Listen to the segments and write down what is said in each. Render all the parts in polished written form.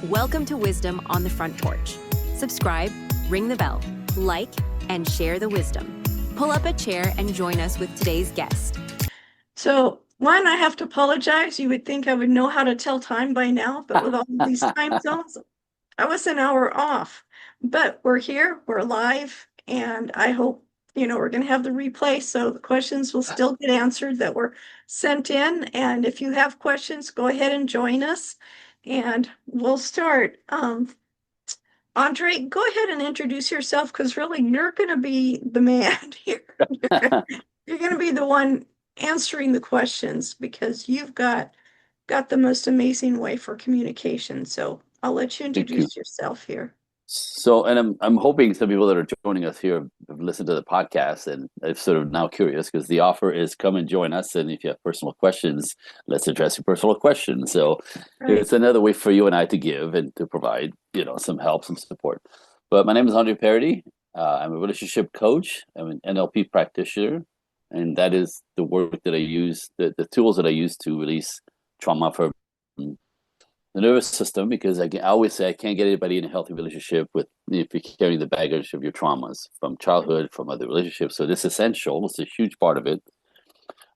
Welcome to Wisdom on the Front Porch. Subscribe, ring the bell, like, and share the wisdom. Pull up a chair and join us with today's guest. So, one, I have to apologize. You would think I would know how to tell time by now, but with all of these time zones, I was an hour off. But we're here, we're live, and I hope, we're going to have the replay, so the questions will still get answered that were sent in. And if you have questions, go ahead and join us, and we'll start. Andre, go ahead and introduce yourself, because really you're going to be the man here. You're going to be the one answering the questions because you've got the most amazing way for communication. So I'll let you Thank you. introduce yourself here. So, and I'm hoping some people that are joining us here have listened to the podcast and are sort of now curious, because the offer is come and join us. And if you have personal questions, let's address your personal questions. So Right. it's another way for you and I to give and to provide, some help, some support. But my name is Andre Paradis. I'm a relationship coach. I'm an NLP practitioner. And that is the work that I use, the tools that I use to release trauma from the nervous system, because I always say I can't get anybody in a healthy relationship if you're carrying the baggage of your traumas from childhood, from other relationships. So this is essential. It's a huge part of it.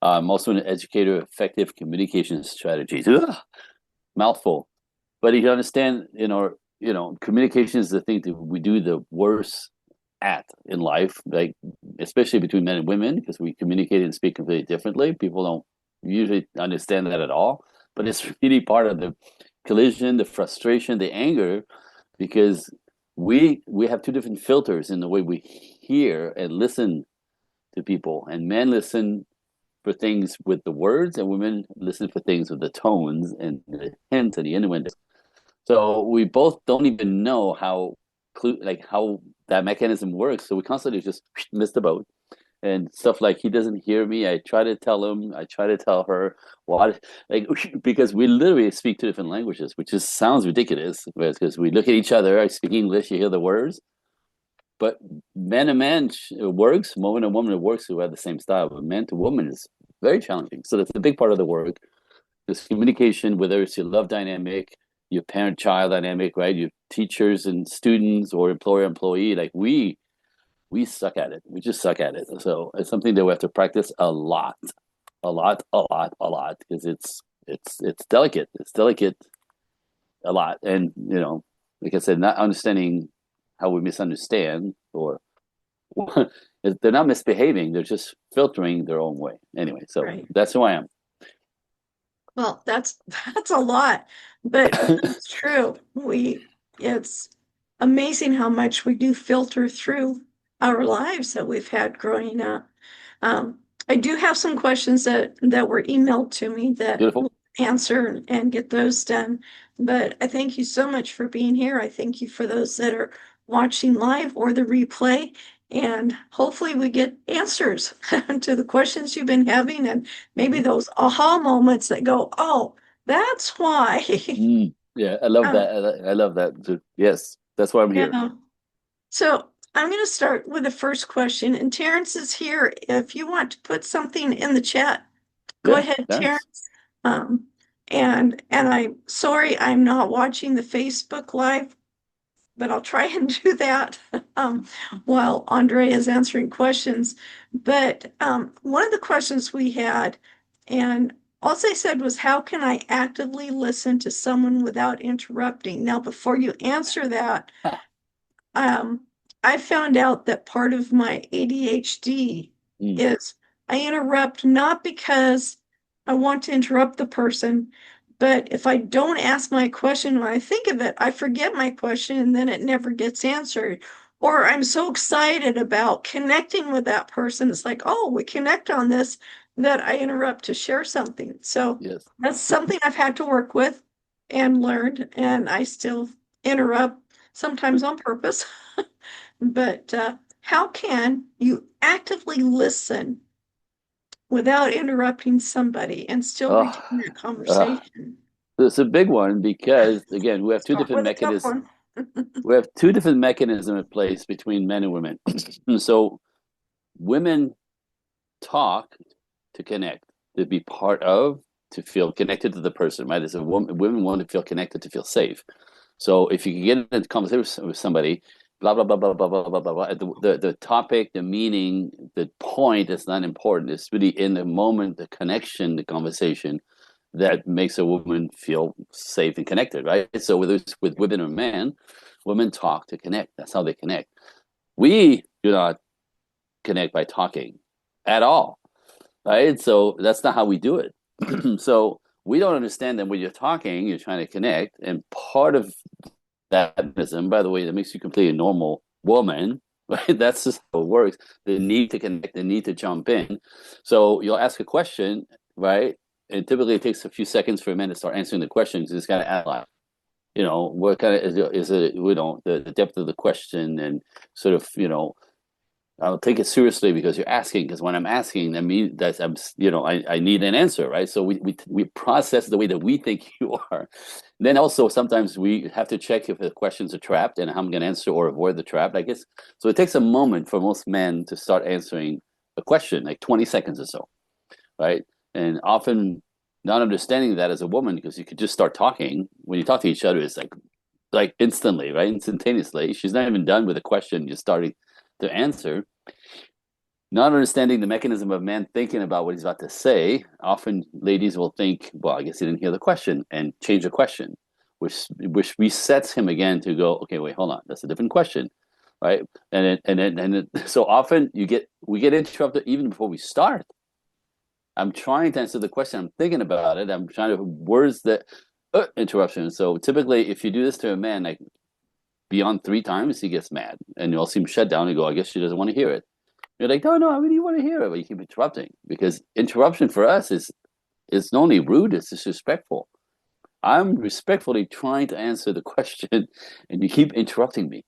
I'm also an educator of effective communication strategies. Ugh, mouthful. But you understand, communication is the thing that we do the worst at in life, like especially between men and women, because we communicate and speak completely differently. People don't usually understand that at all. But it's really part of the collision, the frustration, the anger, because we have two different filters in the way we hear and listen to people. And men listen for things with the words, and women listen for things with the tones and the hints and the innuendo. So we both don't even know how that mechanism works. So we constantly just miss the boat. And stuff like he doesn't hear me. I try to tell him. I try to tell her what, because we literally speak two different languages, which just sounds ridiculous. Because we look at each other. I speak English. You hear the words, but man to man it works. Woman to woman it works. Who have the same style, but man to woman is very challenging. So that's a big part of the work. This communication, whether it's your love dynamic, your parent-child dynamic, right? Your teachers and students, or employer-employee. Like we suck at it. We just suck at it. So it's something that we have to practice a lot, because it's delicate. It's delicate a lot. And, like I said, not understanding how we misunderstand, or they're not misbehaving. They're just filtering their own way. Anyway, so Right. That's who I am. Well, that's a lot, but it's true. It's amazing how much we do filter through our lives that we've had growing up. I do have some questions that were emailed to me that Beautiful. we'll answer and get those done. But I thank you so much for being here. I thank you for those that are watching live or the replay. And hopefully we get answers to the questions you've been having, and maybe those aha moments that go, oh, that's why. Yeah, I love that. I love that. Yes, that's why I'm here. Yeah. So I'm going to start with the first question. And Terrence is here. If you want to put something in the chat, go Yeah, ahead, thanks. Terrence. And I'm sorry I'm not watching the Facebook Live, but I'll try and do that while Andre is answering questions. But one of the questions we had, and all they said was, how can I actively listen to someone without interrupting? Now, before you answer that, I found out that part of my ADHD is I interrupt not because I want to interrupt the person, but if I don't ask my question when I think of it, I forget my question and then it never gets answered. Or I'm so excited about connecting with that person. It's like, oh, we connect on this, that I interrupt to share something. So Yes. that's something I've had to work with and learned, and I still interrupt, sometimes on purpose. But how can you actively listen without interrupting somebody and still retain that conversation? It's a big one, because again, we have two Start different with a tough mechanisms. one. We have two different mechanisms in place between men and women. So women talk to connect, to be part of, to feel connected to the person, right? As a woman, women want to feel connected, to feel safe. So if you can get into conversation with somebody, blah blah blah blah blah blah blah blah blah. The topic, the meaning, the point is not important. It's really in the moment, the connection, the conversation that makes a woman feel safe and connected, right? So whether it's with women or men, women talk to connect. That's how they connect. We do not connect by talking at all, right? So that's not how we do it. So we don't understand that when you're talking, you're trying to connect, and part of that mechanism, by the way, that makes you completely a normal woman, right? That's just how it works. The need to connect, the need to jump in. So you'll ask a question, right? And typically it takes a few seconds for a man to start answering the question because it's got to analyze. What kind of is it, the depth of the question and sort of, I'll take it seriously because you're asking. Because when I'm asking, I mean that I need an answer, right? So we process the way that we think you are. Then also sometimes we have to check if the questions are trapped and how I'm going to answer or avoid the trap. I guess so. It takes a moment for most men to start answering a question, like 20 seconds or so, right? And often not understanding that as a woman, because you could just start talking when you talk to each other, it's like instantly, right? Instantaneously. She's not even done with a question, you're starting to answer. Not understanding the mechanism of man thinking about what he's about to say, often ladies will think, well, I guess he didn't hear the question and change the question, which resets him again to go, okay, wait, hold on, that's a different question, right? So often we get interrupted even before we start. I'm trying to answer the question, I'm thinking about it, I'm trying to words that interruption. So typically, if you do this to a man, like beyond 3 times, he gets mad, and you'll see him shut down and go, I guess she doesn't want to hear it. You're like, no, I really want to hear it, but you keep interrupting because interruption for us is not only rude, it's disrespectful. I'm respectfully trying to answer the question, and you keep interrupting me,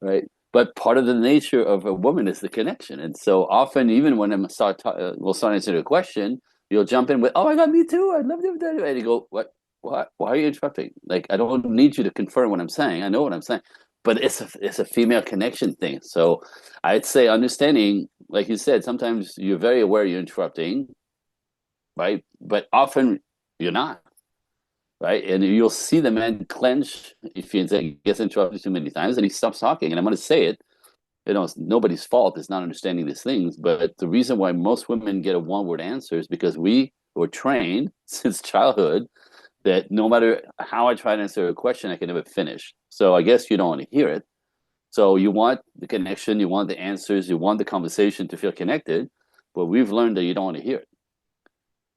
right? But part of the nature of a woman is the connection, and so often, even when we'll start answering a question, you'll jump in with, "Oh my God, me too! I'd love to do that." And you go, "What? What? Why are you interrupting? Like, I don't need you to confirm what I'm saying. I know what I'm saying." But it's a female connection thing. So I'd say understanding, like you said, sometimes you're very aware you're interrupting, right? But often you're not, right? And you'll see the man clench if he gets interrupted too many times and he stops talking. And I'm going to say it, it's nobody's fault. It's not understanding these things. But the reason why most women get a one-word answer is because we were trained since childhood that no matter how I try to answer a question, I can never finish. So I guess you don't want to hear it. So you want the connection, you want the answers, you want the conversation to feel connected, but we've learned that you don't want to hear it.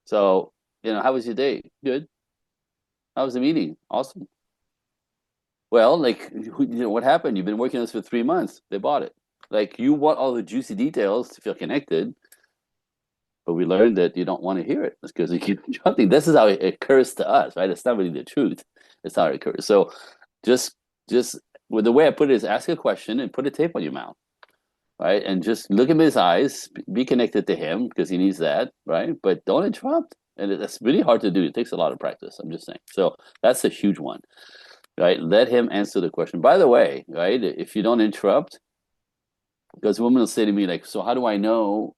So, how was your day? Good. How was the meeting? Awesome. Well, like, what happened? You've been working on this for 3 months. They bought it. Like, you want all the juicy details to feel connected, but we learned that you don't want to hear it. It's because you keep interrupting. This is how it occurs to us, right? It's not really the truth. It's how it occurs. So just with the way I put it is ask a question and put a tape on your mouth, right? And just look in his eyes, be connected to him because he needs that, right? But don't interrupt. And that's really hard to do. It takes a lot of practice. I'm just saying. So that's a huge one, right? Let him answer the question. By the way, right? If you don't interrupt, because women will say to me like, so how do I know,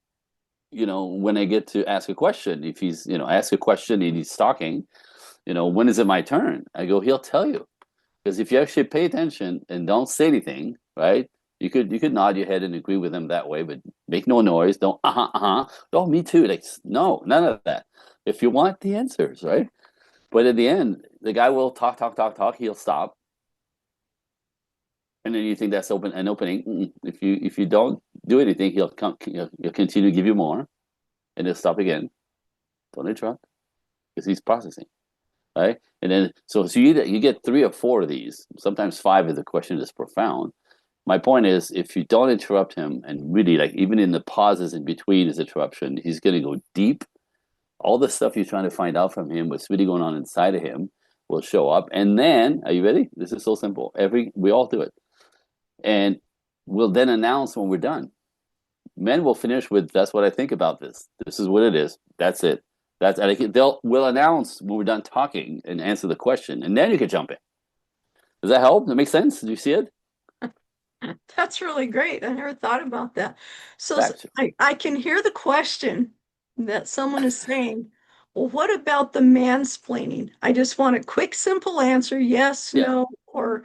when I get to ask a question? If he's, ask a question and he's talking, when is it my turn? I go, he'll tell you. Because if you actually pay attention and don't say anything, right? You could nod your head and agree with him that way, but make no noise. Don't Oh, me too. Like no, none of that. If you want the answers, right? But at the end, the guy will talk. He'll stop, and then you think that's an opening. If you don't do anything, he'll continue to give you more, and he'll stop again. Don't interrupt, because he's processing. Right? And then so you get 3 or 4 of these, sometimes 5 if the question is profound. My point is, if you don't interrupt him and really like even in the pauses in between his interruption, he's going to go deep. All the stuff you're trying to find out from him, what's really going on inside of him, will show up. And then, are you ready? This is so simple. We all do it, and we'll then announce when we're done. Men will finish with, "That's what I think about this. This is what it is. That's it." We'll announce when we're done talking and answer the question, and then you can jump in. Does that help? Does that make sense? Do you see it? That's really great. I never thought about that. So Gotcha. I can hear the question that someone is saying, well, what about the mansplaining? I just want a quick, simple answer, yes, Yeah. no, or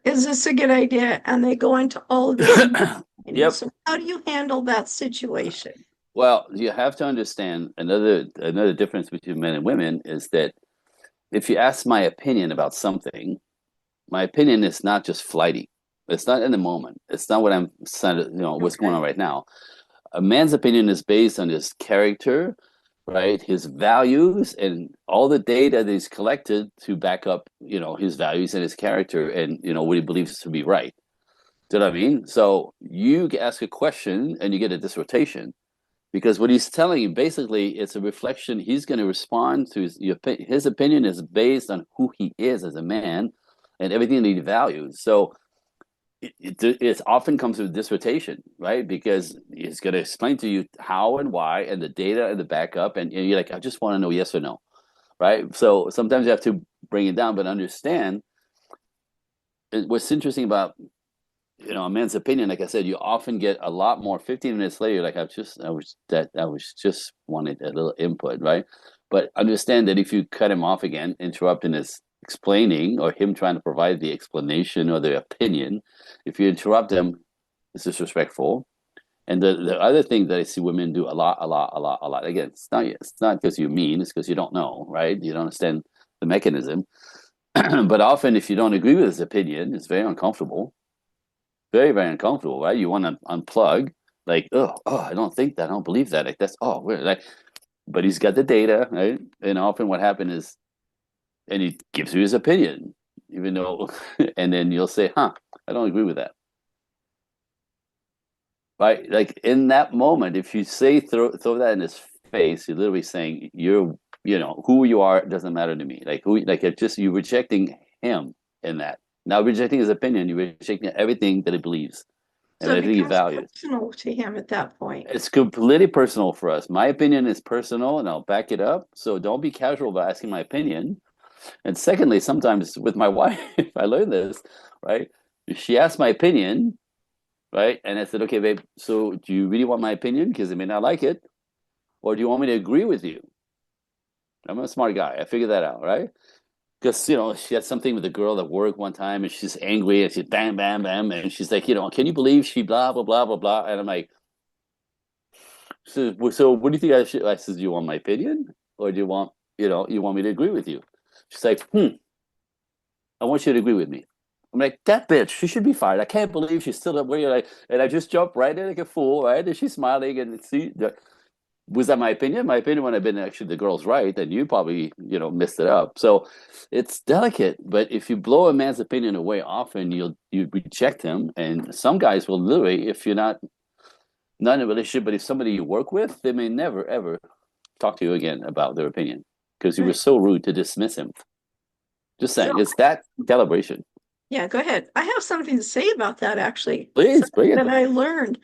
is this a good idea? And they go into all of this. Yep. So how do you handle that situation? Well, you have to understand another difference between men and women is that if you ask my opinion about something, my opinion is not just flighty. It's not in the moment. It's not what I'm, what's going on right now. A man's opinion is based on his character, right? His values and all the data that he's collected to back up, his values and his character and, what he believes to be right. Do you know what I mean? So you ask a question and you get a dissertation because what he's telling you, basically, it's a reflection. He's going to respond to his opinion is based on who he is as a man and everything that he values. So it often comes with dissertation, right? Because he's going to explain to you how and why and the data and the backup. And you're like, I just want to know yes or no, right? So sometimes you have to bring it down, but understand what's interesting about a man's opinion. Like I said, you often get a lot more 15 minutes later. Like I was just wanted a little input, right? But understand that if you cut him off again, interrupting his explaining or him trying to provide the explanation or the opinion, if you interrupt him, it's disrespectful. And the other thing that I see women do a lot. Again, it's not because you're mean, it's because you don't know, right? You don't understand the mechanism. But often if you don't agree with his opinion, it's very uncomfortable. Very, very uncomfortable, right? You want to unplug, like, I don't think that, I don't believe that. Like that's weird. Like, but he's got the data, right? And often what happens is and he gives you his opinion, even though, and then you'll say, "Huh, I don't agree with that." Right? Like in that moment, if you say throw that in his face, you're literally saying, who you are doesn't matter to me." Like it's just you rejecting him in that. Now rejecting his opinion, you're rejecting everything that he believes and So it everything he becomes values. personal to him at that point. It's completely personal for us. My opinion is personal, and I'll back it up. So don't be casual about asking my opinion. And secondly, sometimes with my wife, I learned this, right? She asked my opinion, right? And I said, okay, babe, so do you really want my opinion? Because I may not like it. Or do you want me to agree with you? I'm a smart guy. I figured that out, right? Because, she had something with a girl at work one time and she's angry and she's bam, bam, bam. And she's like, can you believe she blah, blah, blah, blah, blah. And I'm like, so what do you think I should? I said, do you want my opinion? Or do you want, you want me to agree with you? She's like, I want you to agree with me. I'm like, that bitch, she should be fired. I can't believe she's still up where you're like, and I just jumped right in like a fool, right? And she's smiling and see, was that my opinion? My opinion would have been actually the girl's right, and you probably, messed it up. So it's delicate, but if you blow a man's opinion away often, you reject him. And some guys will literally, if you're not in a relationship, but if somebody you work with, they may never ever talk to you again about their opinion because you were Right. so rude to dismiss him. Just So saying, it's that calibration. yeah, go ahead. I have something to say about that actually. Please bring Something it. that I learned.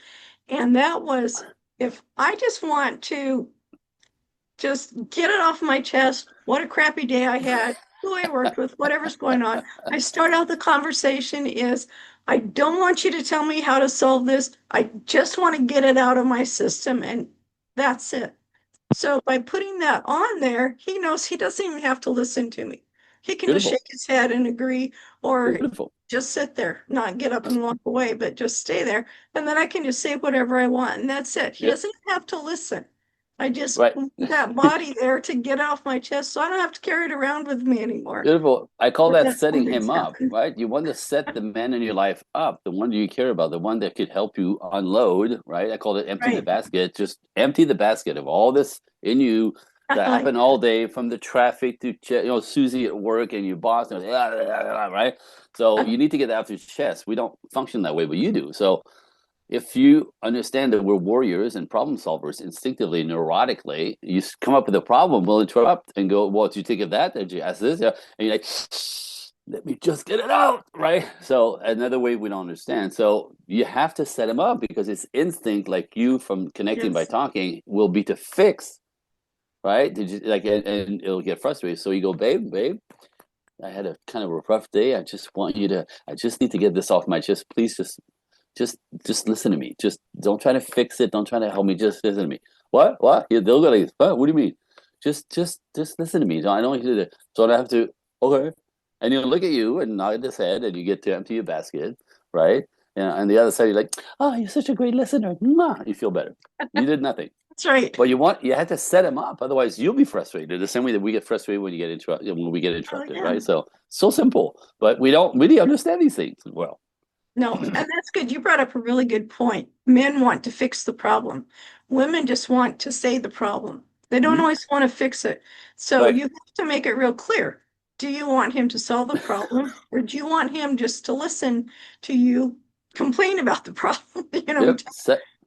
And that was if I just want to just get it off my chest, what a crappy day I had, who I worked with, whatever's going on. I start out the conversation is, I don't want you to tell me how to solve this. I just want to get it out of my system and that's it. So by putting that on there, he knows he doesn't even have to listen to me. He can just Beautiful. shake his head and agree or Beautiful. just sit there, not get up and walk away, but just stay there. And then I can just say whatever I want and that's it. He Yep. doesn't want to listen. I just Right. want that body there to get off my chest so I don't have to carry it around with me anymore. Beautiful. I call But that that's when setting things him up, happen. right? You want to set the man in your life up, the one you care about, the one that could help you unload, right? I call it empty the Right. basket. Just empty the basket of all this in you that happened all day from the traffic to, Susie at work and your boss, and right? So you need to get that off your chest. We don't function that way, but you do. So if you understand that we're warriors and problem solvers instinctively, neurotically, you come up with a problem, we'll interrupt and go, well, did you think of that? Did you ask this? Yeah. And you're like, let me just get it out, right? So another way we don't understand. So you have to set him up because it's instinct, like you from connecting by Yes. talking, will be to fix, right? Did you like, and it'll get frustrated. So you go, babe, I had a kind of a rough day. I just need to get this off my chest. Please just listen to me. Just don't try to fix it. Don't try to help me. Just listen to me. What? Yeah, they'll go what do you mean? Just listen to me. I don't want you to. So I have to. Okay. and he'll look at you and nod his head, and you get to empty your basket, right? And the other side, you're like, "Oh, you're such a great listener." Mwah! You feel better. You did nothing. That's right. But you had to set him up, otherwise you'll be frustrated. The same way that we get frustrated when you get interrupted, when we get Oh, interrupted, yeah. right? So simple, but we don't really understand these things well. No, and that's good. You brought up a really good point. Men want to fix the problem. Women just want to say the problem. They don't Mhm. always want to fix it. So Right. you have to make it real clear. Do you want him to solve the problem, or do you want him just to listen to you complain about the problem? Yep.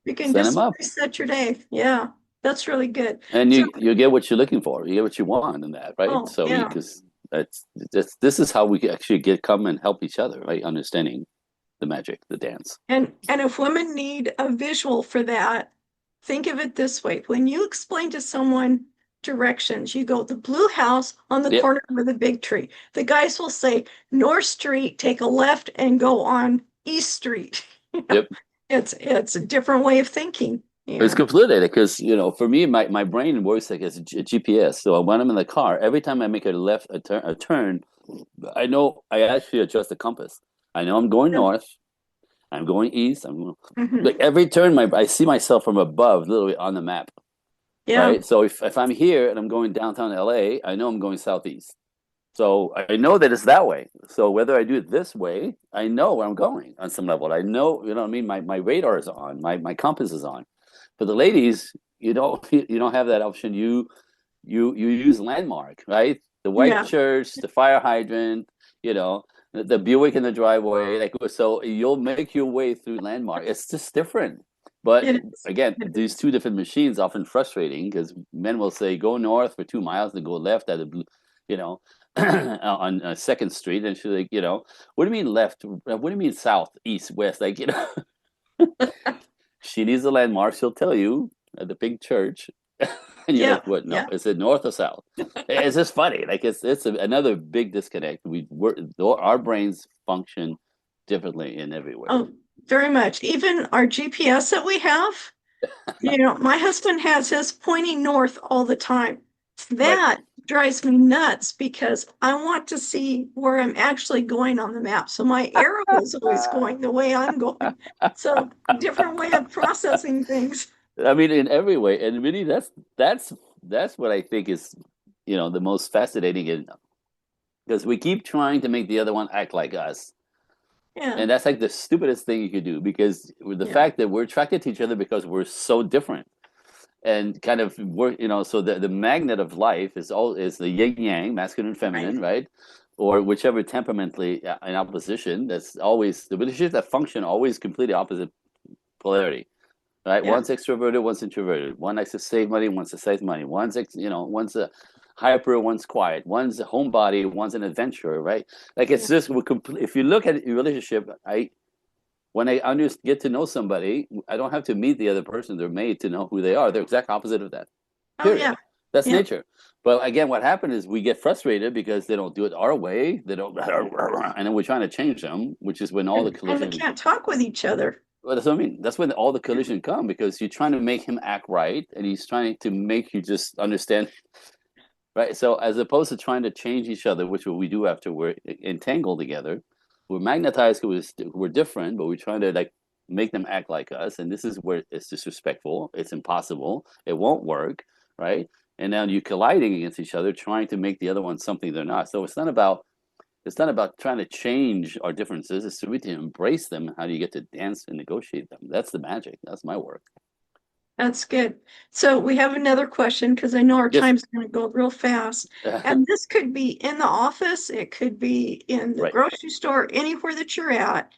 You can Set him just up, reset your day. Yeah, that's really good. and So, you get what you're looking for. You get what you want in that, right? oh, So yeah. because this is how we actually come and help each other, right? Understanding the magic, the dance. And if women need a visual for that, think of it this way. When you explain to someone directions, you go the blue house on the Yep. corner with a big tree. The guys will say North Street, take a left and go on East Street. Yep. It's a different way of thinking. It's Yeah. completely because for me, my brain works like as a GPS. So when I'm in the car, every time I make a turn, I know I actually adjust the compass. I know I'm going north. I'm going east. Mhm. Like every turn, I see myself from above, literally on the map, Yeah. right? So if I'm here and I'm going downtown LA, I know I'm going southeast. So I know that it's that way. So whether I do it this way, I know where I'm going on some level. I know, you know what I mean? My radar is on, my compass is on. For the ladies, you don't have that option. You use landmark, right? The white Yeah. church, the fire hydrant, the Buick in the driveway. Like so, you'll make your way through landmark. It's just different. But It is. again, these two different machines often frustrating because men will say go north for 2 miles and go left at a, you know, on Second Street, and she's like, what do you mean left? What do you mean south, east, west? Like, she needs the landmark. She'll tell you at the big church, and you're Yeah. like, "What? No, Yeah. is it north or south?" It's just funny. Like another big disconnect. Our brains function differently in every way. Oh, very much. Even our GPS that we have, my husband has his pointing north all the time. Right. That drives me nuts because I want to see where I'm actually going on the map. So my arrow is always going the way I'm going. So different way of processing things. I mean, in every way, and really, that's what I think is, the most fascinating, because we keep trying to make the other one act like us. Yeah. And that's like the stupidest thing you could do because with the Yeah. fact that we're attracted to each other because we're so different and kind of work, so the magnet of life is the yin yang, masculine and feminine, right? Or whichever temperamentally in opposition. That's always the relationships that function always completely opposite polarity, right? Yeah. One's extroverted, one's introverted. One likes to save money, one's to save money. One's a hyper, one's quiet. One's a homebody, one's an adventurer, right? Like it's just if you look at your relationship, when I get to know somebody, I don't have to meet the other person. They're made to know who they are. They're exact opposite of that. Oh, Period. yeah. That's Yeah. nature. But again, what happened is we get frustrated because they don't do it our way. They don't, and then we're trying to change them, which is when all the And we collision. can't talk with each other. Well, that's what I mean. That's when all the collision come because you're trying to make him act right, and he's trying to make you just understand, right? So as opposed to trying to change each other, which we do after we're entangled together, we're magnetized because we're different, but we're trying to like make them act like us, and this is where it's disrespectful. It's impossible. It won't work, right? And now you're colliding against each other, trying to make the other one something they're not. So it's not about trying to change our differences. It's to really embrace them. How do you get to dance and negotiate them? That's the magic. That's my work. That's good. So we have another question because I know our Yes. time's going to go real fast. And this could be in the office, it could be in the Right. grocery store, anywhere that you're at.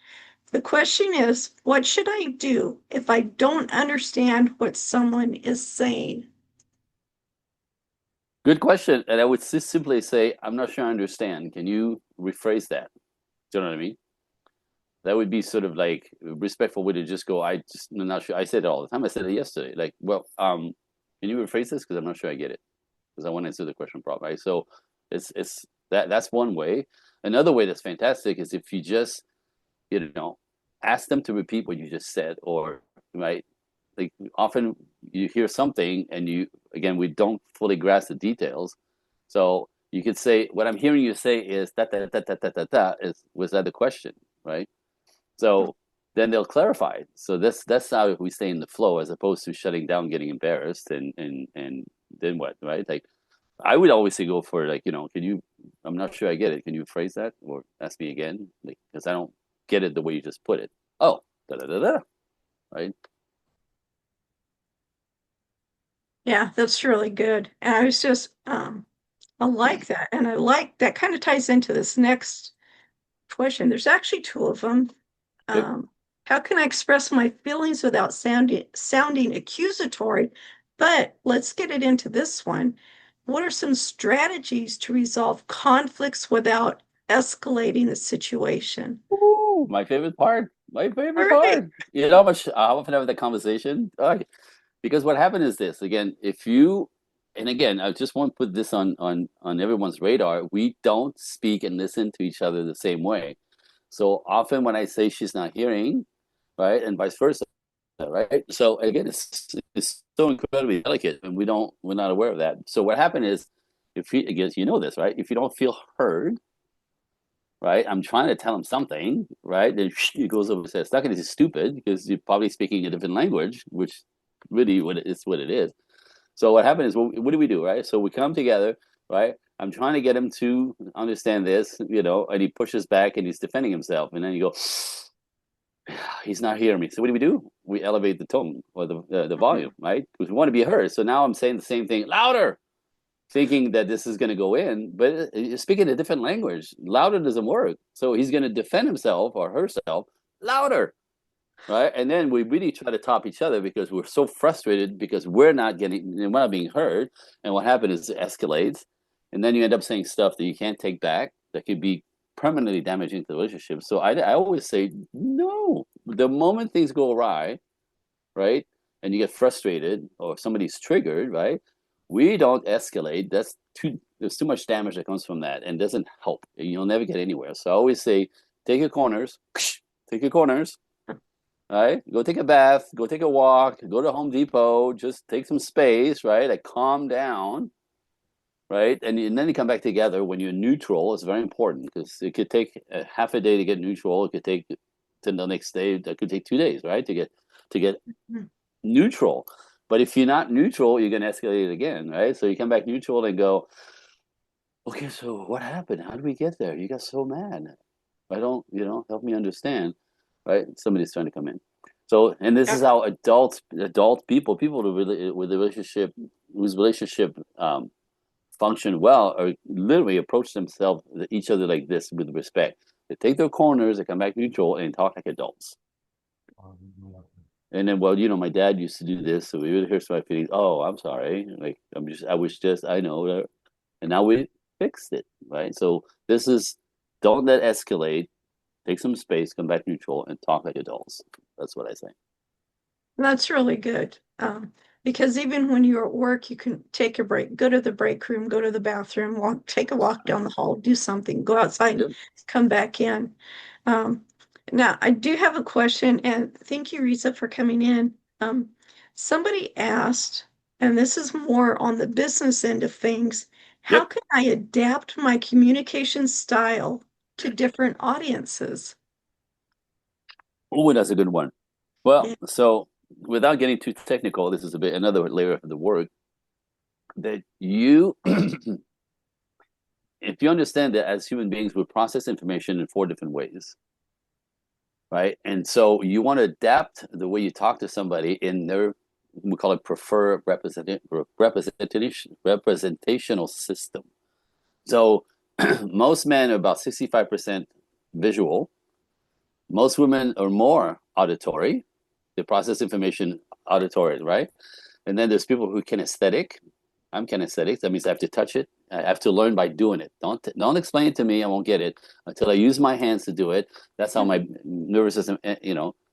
The question is, what should I do if I don't understand what someone is saying? Good question. And I would just simply say, I'm not sure I understand. Can you rephrase that? Do you know what I mean? That would be sort of like respectful way to just go, I'm not sure. I said it all the time. I said it yesterday. Like, well, can you rephrase this? Because I'm not sure I get it. Because I want to answer the question properly. Right? So that's one way. Another way that's fantastic is if you just, ask them to repeat what you just said, or right. Like often you hear something and we don't fully grasp the details. So You could say, what I'm hearing you say is was that the question, right? So then they'll clarify. So that's how we stay in the flow as opposed to shutting down, getting embarrassed, and then what, right? Like I would always say go for like, can you, I'm not sure I get it. Can you phrase that or ask me again? Like, because I don't get it the way you just put it. Oh, da da da da, right? Yeah, that's really good. And I was just, I like that. And I like that kind of ties into this next question. There's actually two of them. Yep. Um, how can I express my feelings without sounding accusatory? But let's get it into this one. What are some strategies to resolve conflicts without escalating the situation? Ooh, my favorite part. My All favorite right. part. You know how much I often have that conversation? Because what happened is this again, if you and again, I just want to put this on everyone's radar. We don't speak and listen to each other the same way. So often when I say she's not hearing, right, and vice versa, right? So again, it's so incredibly delicate, and we're not aware of that. So what happened is, if you, again, you know this, right? If you don't feel heard, right? I'm trying to tell him something, right? Then he goes over and says, "Stuck, is stupid," because you're probably speaking a different language, which really what it is. So what happened is, well, what do, right? So we come together, right? I'm trying to get him to understand this, and he pushes back and he's defending himself, and then you go, he's not hearing me. So what do? We elevate the tone or the volume, right? Because we want to be heard. So now I'm saying the same thing louder, thinking that this is going to go in, but you're speaking a different language. Louder doesn't work. So he's going to defend himself or herself louder, right? And then we really try to top each other because we're so frustrated because we're not being heard. And what happens is it escalates, and then you end up saying stuff that you can't take back that could be permanently damaging to the relationship. So I always say no. The moment things go awry, right, and you get frustrated or somebody's triggered, right, we don't escalate. There's too much damage that comes from that and doesn't help. You'll never get anywhere. So I always say, take your corners, take your corners, right? Go take a bath, go take a walk, go to Home Depot, just take some space, right? Like calm down, right? And then you come back together when you're neutral. It's very important because it could take a half a day to get neutral. It could take to the next day. That could take 2 days, right? To get neutral. But if you're not neutral, you're going to escalate it again, right? So you come back neutral and go, okay, so what happened? How did we get there? You got so mad. I don't, help me understand, right? Somebody's trying to come in. So, and this is how adult people with a relationship, whose relationship function well, or literally approach themselves, each other like this with respect. They take their corners, they come back neutral, and talk like adults. And then, well, my dad used to do this, so we would hear my feelings. Oh, I'm sorry. Like, I know that. And now we fixed it, right? So this is, don't let escalate, take some space, come back neutral, and talk like adults. That's what I say. That's really good. Because even when you're at work, you can take a break, go to the break room, go to the bathroom, take a walk down the hall, do something, go outside, Yep. come back in. Um, now, I do have a question, and thank you, Risa, for coming in. Somebody asked, and this is more on the business end of things, how Yep. can I adapt my communication style to different audiences? Oh, that's a good one. Well, Yeah. so without getting too technical, this is a bit another layer of the work that you, if you understand that as human beings, we process information in 4 different ways, right? And so you want to adapt the way you talk to somebody in their, we call it preferred representational system. So most men are about 65% visual. Most women are more auditory. They process information auditory, right? And then there's people who are kinesthetic. I'm kinesthetic. That means I have to touch it. I have to learn by doing it. Don't explain it to me. I won't get it until I use my hands to do it. That's how my nervous system,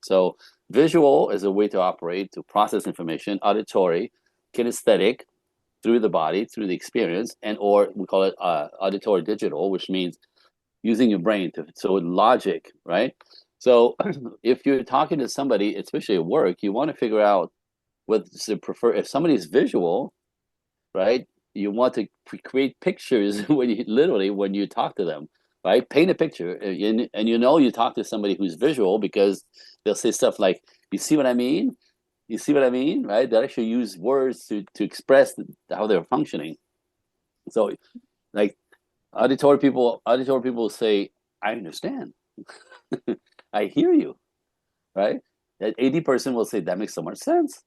So visual is a way to operate, to process information. Auditory, kinesthetic, through the body, through the experience, and or we call it auditory digital, which means using your brain so logic, right? So if you're talking to somebody, especially at work, you want to figure out what to prefer. If somebody's visual, right, you want to create pictures when you literally when you talk to them, right? Paint a picture, and you know you talk to somebody who's visual because they'll say stuff like, "You see what I mean? You see what I mean?" Right? They actually use words to express how they're functioning. So, like auditory people say, "I understand, I hear you," right? That AD person will say, "That makes so much sense."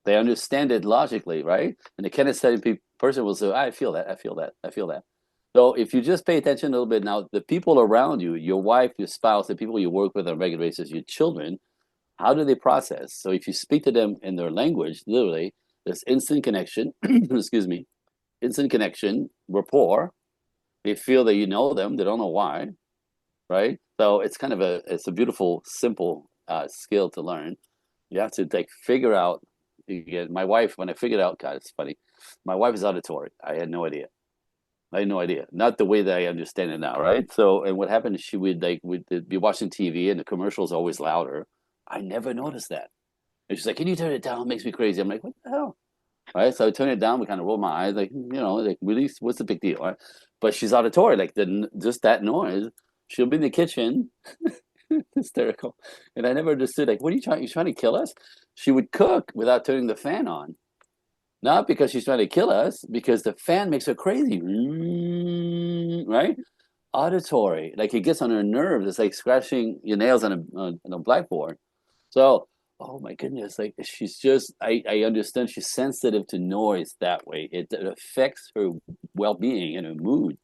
They understand it logically, right? And the kinesthetic person will say, I feel that, I feel that, I feel that. So if you just pay attention a little bit now, the people around you, your wife, your spouse, the people you work with on a regular basis, your children, how do they process? So if you speak to them in their language, literally, there's instant connection, excuse me, instant connection, rapport. They feel that you know them, they don't know why, right? So it's kind of it's a beautiful, simple skill to learn. You have to like figure out. Again, my wife, when I figured out, God, it's funny. My wife is auditory. I had no idea. I had no idea. Not the way that I understand it now, right? So, and what happened is she would be watching TV and the commercial is always louder. I never noticed that. And she's like, "Can you turn it down? It makes me crazy." I'm like, "What the hell?" Right? So I turn it down. We kind of roll my eyes, like, like really, what's the big deal? Right? But she's auditory, like just that noise. She'll be in the kitchen, hysterical, and I never understood. Like, what are you trying? You trying to kill us? She would cook without turning the fan on. Not because she's trying to kill us, because the fan makes her crazy. Right? Auditory. Like it gets on her nerves. It's like scratching your nails on a blackboard. So, oh my goodness, like she's just, I understand she's sensitive to noise that way. It affects her well being and her mood.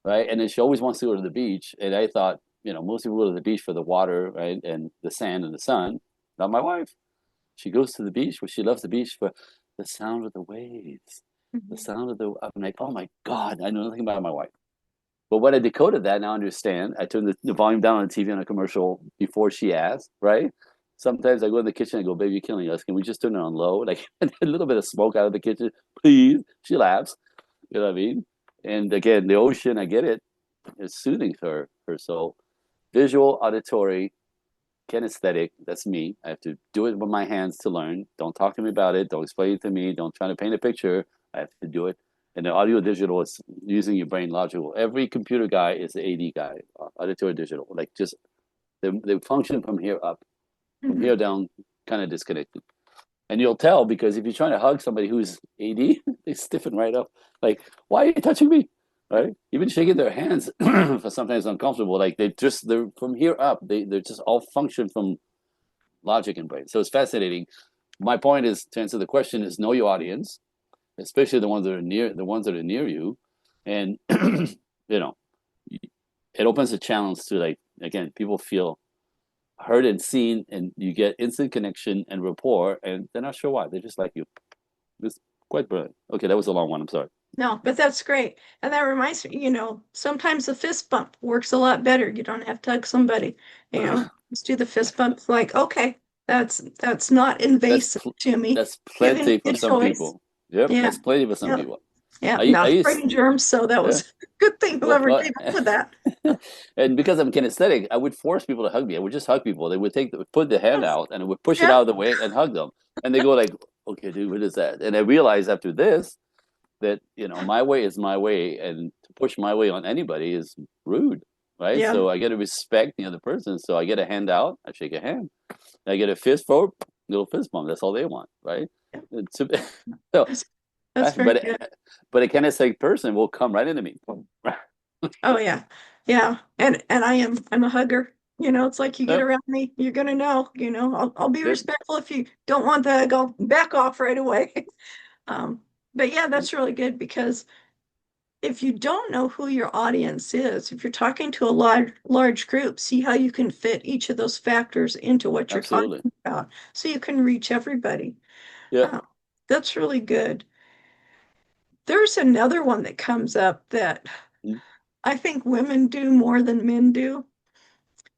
Right. And then she always wants to go to the beach. And I thought, most people go to the beach for the water, right? And the sand and the sun. Not my wife. She goes to the beach where she loves the beach for the sound of the waves, the sound of I'm like, oh my God, I know nothing about my wife. But when I decoded that, now I understand. I turned the volume down on the TV on a commercial before she asked, right? Sometimes I go in the kitchen and go, "Baby, you're killing us. Can we just turn it on low?" Like a little bit of smoke out of the kitchen, please. She laughs. You know what I mean? And again, the ocean, I get it. It's soothing for her soul. Visual, auditory, kinesthetic, that's me. I have to do it with my hands to learn. Don't talk to me about it. Don't explain it to me. Don't try to paint a picture. I have to do it. And the audio digital is using your brain logical. Every computer guy is the AD guy, auditory digital. Like just they function from here up, from here down, kind of disconnected. And you'll tell because if you're trying to hug somebody who's AD, they stiffen right up. Like, why are you touching me? Right? Even shaking their hands for sometimes uncomfortable. Like they're from here up. They're just all function from logic and brain. So it's fascinating. My point is to answer the question is know your audience, especially the ones that are near you, and you know, it opens a challenge to like again, people feel heard and seen, and you get instant connection and rapport, and they're not sure why. They just like you. It's quite brilliant. Okay, that was a long one. I'm sorry. No, but that's great. And that reminds me, sometimes the fist bump works a lot better. You don't have to hug somebody, just do the fist bump. Like, okay, that's not invasive to me. That's Giving plenty me for a some choice. people. Yep, Yeah, that's plenty for some yeah, people. yeah. I Not used spreading germs, so that yeah. was a good thing whoever Well, came up with that. and because I'm kinesthetic, I would force people to hug me. I would just hug people. They would put the hand Yes. out, and I would push it Yeah. out of the way and hug them. And they go like, "Okay, dude, what is that?" And I realized after this that my way is my way, and to push my way on anybody is rude, right? Yeah. So I got to respect the other person. So I get a hand out, I shake a hand. I get a fist forward, little fist bump. That's all they want, right? So, That's, that's very good. but a kinesthetic person will come right into me. Oh yeah. Yeah. And I'm a hugger. It's like you get Yep. around me, you're gonna know, I'll be Yep. respectful if you don't want the hug, I'll back off right away. But yeah, that's really good because if you don't know who your audience is, if you're talking to a large group, see how you can fit each of those factors into what you're Absolutely. talking about so you can reach everybody. Yeah. Uh, that's really good. There's another one that comes up that Mm. I think women do more than men do.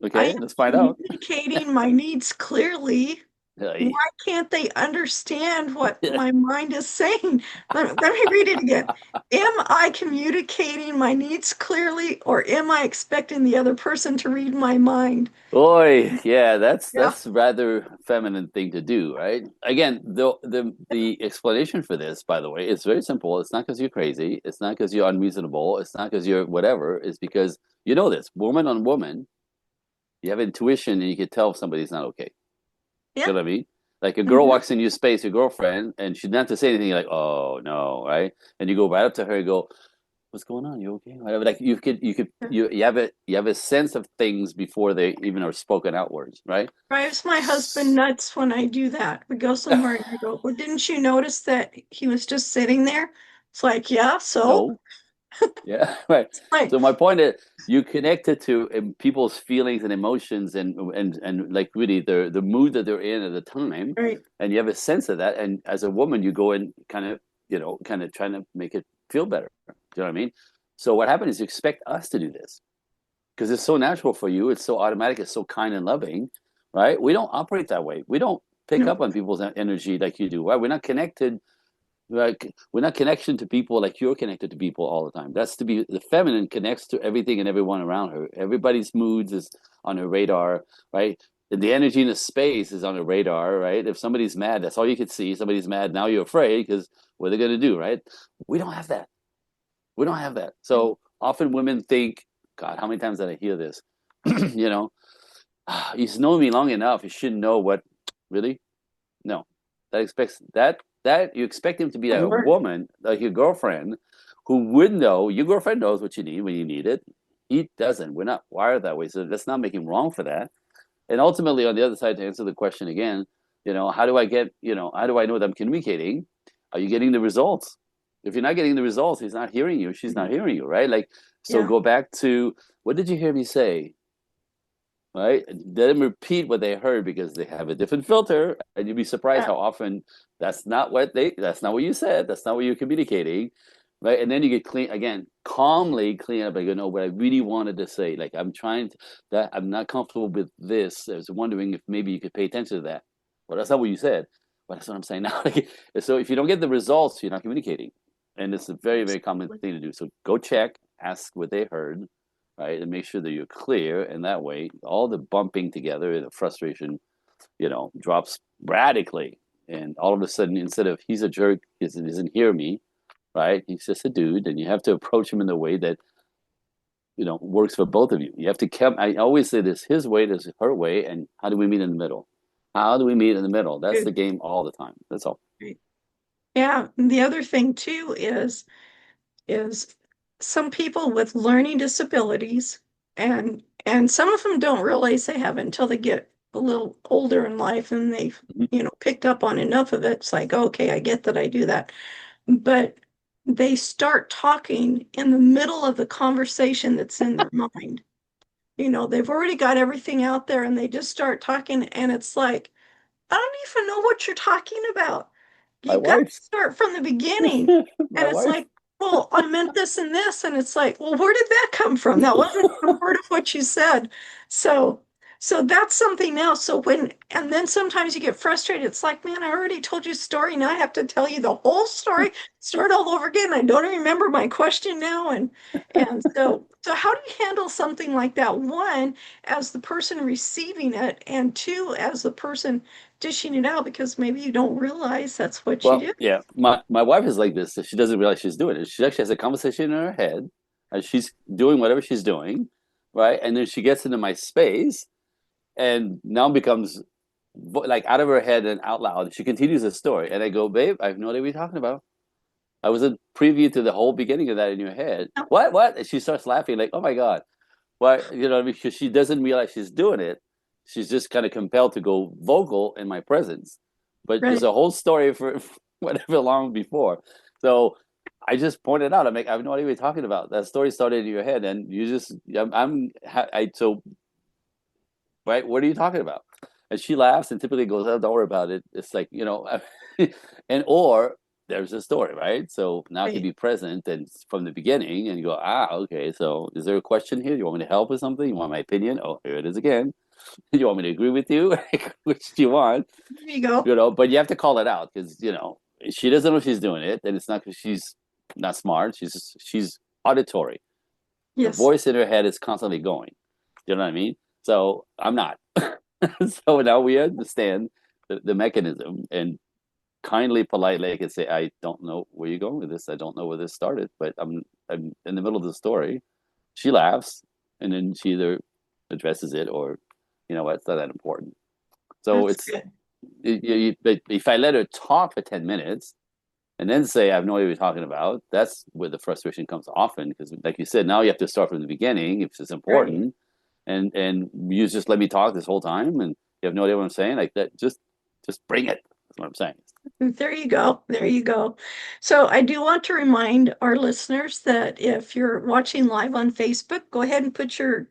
I Okay, am let's find out. communicating my needs clearly Like, Why can't they understand what my mind is saying? Let me read it again. Am I communicating my needs clearly, or am I expecting the other person to read my mind? boy, yeah, Yeah, that's rather feminine thing to do, right? Again, the explanation for this, by the way, is very simple. It's not because you're crazy. It's not because you're unreasonable. It's not because you're whatever. It's because you know this. Woman on woman, you have intuition, and you can tell if somebody's not okay. yeah. You know what I mean? Like a girl Hmm. walks in your space, your girlfriend, and she's not to say anything. You're like, oh no, right? And you go right up to her and go, "What's going on? You okay?" Whatever. Like you have a sense of things before they even are spoken outwards, right? Drives my husband nuts when I do that. We go somewhere and I go, well, didn't you notice that he was just sitting there? It's like, yeah, so So yeah, right. like, So my point is, you connected to people's feelings and emotions, and like really the mood that they're in at the time, right. and you have a sense of that. And as a woman, you go in kind of kind of trying to make it feel better. Do you know what I mean? So what happened is you expect us to do this because it's so natural for you. It's so automatic. It's so kind and loving, right? We don't operate that way. We don't pick No, up on people's energy like you do. Right? We're not connected, like we're not connection to people like you're connected to people all the time. That's to be the feminine connects to everything and everyone around her. Everybody's moods is on her radar, right? And the energy in the space is on her radar, right? If somebody's mad, that's all you could see. Somebody's mad, now you're afraid because what are they going to do, right? We don't have that. We don't have that. So often women think, God, how many times did I hear this? you know, he's known me long enough. He should know what. Really? No, that you expect him to be my a word. woman like your girlfriend who would know. Your girlfriend knows what you need when you need it. He doesn't. We're not wired that way, so let's not make him wrong for that. And ultimately, on the other side, to answer the question again, how do I get, how do I know that I'm communicating? Are you getting the results? If you're not getting the results, he's not hearing you. She's not hearing you, right? Like, so Yeah, go back to what did you hear me say? Right? Let them repeat what they heard because they have a different filter, and you'd be surprised yeah. how often that's not what you said, that's not what you're communicating, right? And then you get clean again, calmly clean up. Like, what I really wanted to say. Like, that I'm not comfortable with this. I was wondering if maybe you could pay attention to that. Well, that's not what you said. But that's what I'm saying now. So if you don't get the results, you're not communicating, and it's a very very common Absolutely. thing to do. So go check, ask what they heard, right? And make sure that you're clear. And that way, all the bumping together, the frustration, drops radically. And all of a sudden, instead of he's a jerk, he doesn't hear me, right? He's just a dude. And you have to approach him in a way that, works for both of you. You have to I always say this, his way, this is her way. And how do we meet in the middle? How do we meet in the middle? That's the Good. game all the time. That's all. Right. Yeah, and the other thing too is some people with learning disabilities, and some of them don't realize they have it until they get a little older in life and they've, Mhm. picked up on enough of it. It's like, okay, I get that I do that. But they start talking in the middle of the conversation that's in their mind. They've already got everything out there and they just start talking, and it's like, I don't even know what you're talking about. My You got to wife. start from the beginning. My And it's wife. like, well, I meant this and this. And it's like, well, where did that come from? That wasn't a word of what you said. So, so that's something else. And then sometimes you get frustrated. It's like, man, I already told you a story. Now I have to tell you the whole story, start all over again. I don't remember my question now. And so how do you handle something like that? One, as the person receiving it, and two, as the person dishing it out, because maybe you don't realize that's what you Well, do. yeah, my wife is like this. So she doesn't realize she's doing it. She actually has a conversation in her head, and she's doing whatever she's doing, right? And then she gets into my space, and now becomes like out of her head and out loud. She continues the story, and I go, "Babe, I have no idea what you're talking about. I was a preview to the whole beginning of that in your head. No, What? What?" And she starts laughing, like, "Oh my god!" Why? You know, because she doesn't realize she's doing it. She's just kind of compelled to go vocal in my presence. But there's right. a whole story for whatever long before. So I just pointed out, I'm like, I have no idea what you're talking about. That story started in your head, and you just, so, right, what are you talking about? And she laughs and typically goes, "Oh, don't worry about it." It's like, or there's a story, right? So now I can Right. be present and from the beginning and you go, okay, so is there a question here? Do you want me to help with something? You want my opinion? Oh, here it is again. You want me to agree with you? Which do you want? There you go. But you have to call it out because she doesn't know she's doing it, and it's not because she's not smart. She's auditory. The Yes. voice in her head is constantly going. You know what I mean? So I'm not. So now we understand the mechanism, and kindly, politely, I can say, I don't know where you're going with this. I don't know where this started, but I'm in the middle of the story. She laughs, and then she either addresses it or, you know what, it's not that important. So That's it's good. if I let her talk for 10 minutes and then say, I have no idea what you're talking about, that's where the frustration comes often. Because, like you said, now you have to start from the beginning if it's Right. important. And you just let me talk this whole time and you have no idea what I'm saying. Like that, just bring it. That's what I'm saying. There you go. There you go. So I do want to remind our listeners that if you're watching live on Facebook, go ahead and put your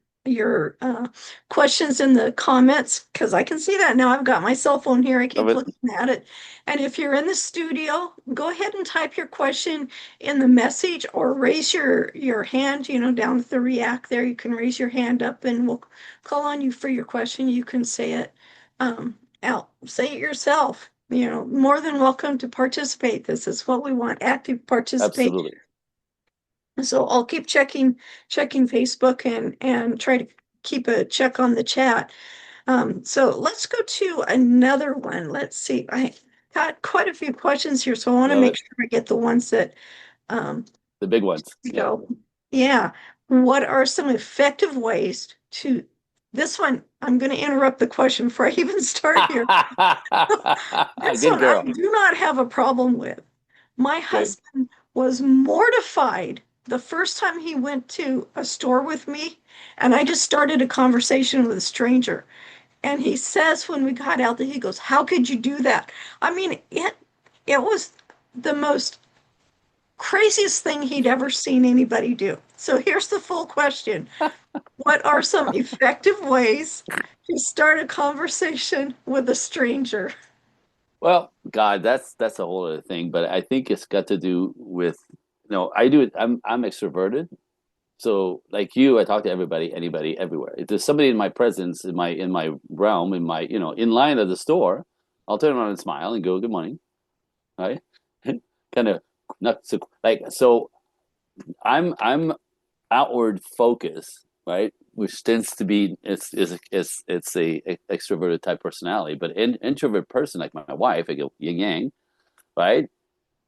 questions in the comments because I can see that now. I've got my cell phone here. I Love keep it. looking at it. And if you're in the studio, go ahead and type your question in the message or raise your hand, down at the React there. You can raise your hand up and we'll call on you for your question. You can say it out, say it yourself. More than welcome to participate. This is what we want, active participation. Absolutely. So I'll keep checking Facebook and try to keep a check on the chat. So let's go to another one. Let's see. I got quite a few questions here, so I want to Love make it. sure I get the ones that um The big ones. we Yeah. go. Yeah. What are some effective ways to this one? I'm going to interrupt the question before I even start here. This Good one I girl. do not have a problem with. My Okay. husband was mortified the first time he went to a store with me, and I just started a conversation with a stranger. And he says when we got out that he goes, "How could you do that?" I mean, it was the most craziest thing he'd ever seen anybody do. So here's the full question. What are some effective ways to start a conversation with a stranger? Well, God, that's a whole other thing. But I think it's got to do with, I do it. I'm extroverted. So like you, I talk to everybody, anybody, everywhere. If there's somebody in my presence, in my realm, in line at the store, I'll turn around and smile and go, "Good morning," right? Kind of not so like so. I'm outward focus, right? Which tends to be it's a extroverted type personality, but introvert person like my wife, I go yin yang, right?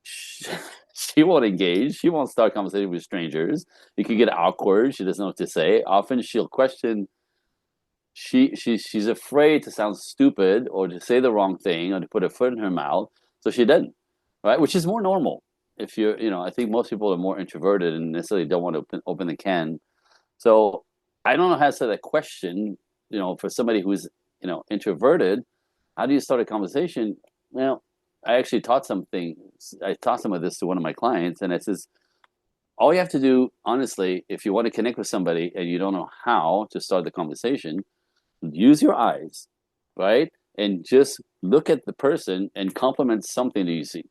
She, she won't engage. She won't start conversation with strangers. It could get awkward. She doesn't know what to say. Often she'll question. She's afraid to sound stupid or to say the wrong thing or to put a foot in her mouth, so she doesn't, right? Which is more normal. If I think most people are more introverted and necessarily don't want to open the can. So I don't know how to say that question. For somebody who's introverted, how do you start a conversation? Well, I actually taught something. I taught some of this to one of my clients, and it says all you have to do, honestly, if you want to connect with somebody and you don't know how to start the conversation, use your eyes, right? And just look at the person and compliment something that you see.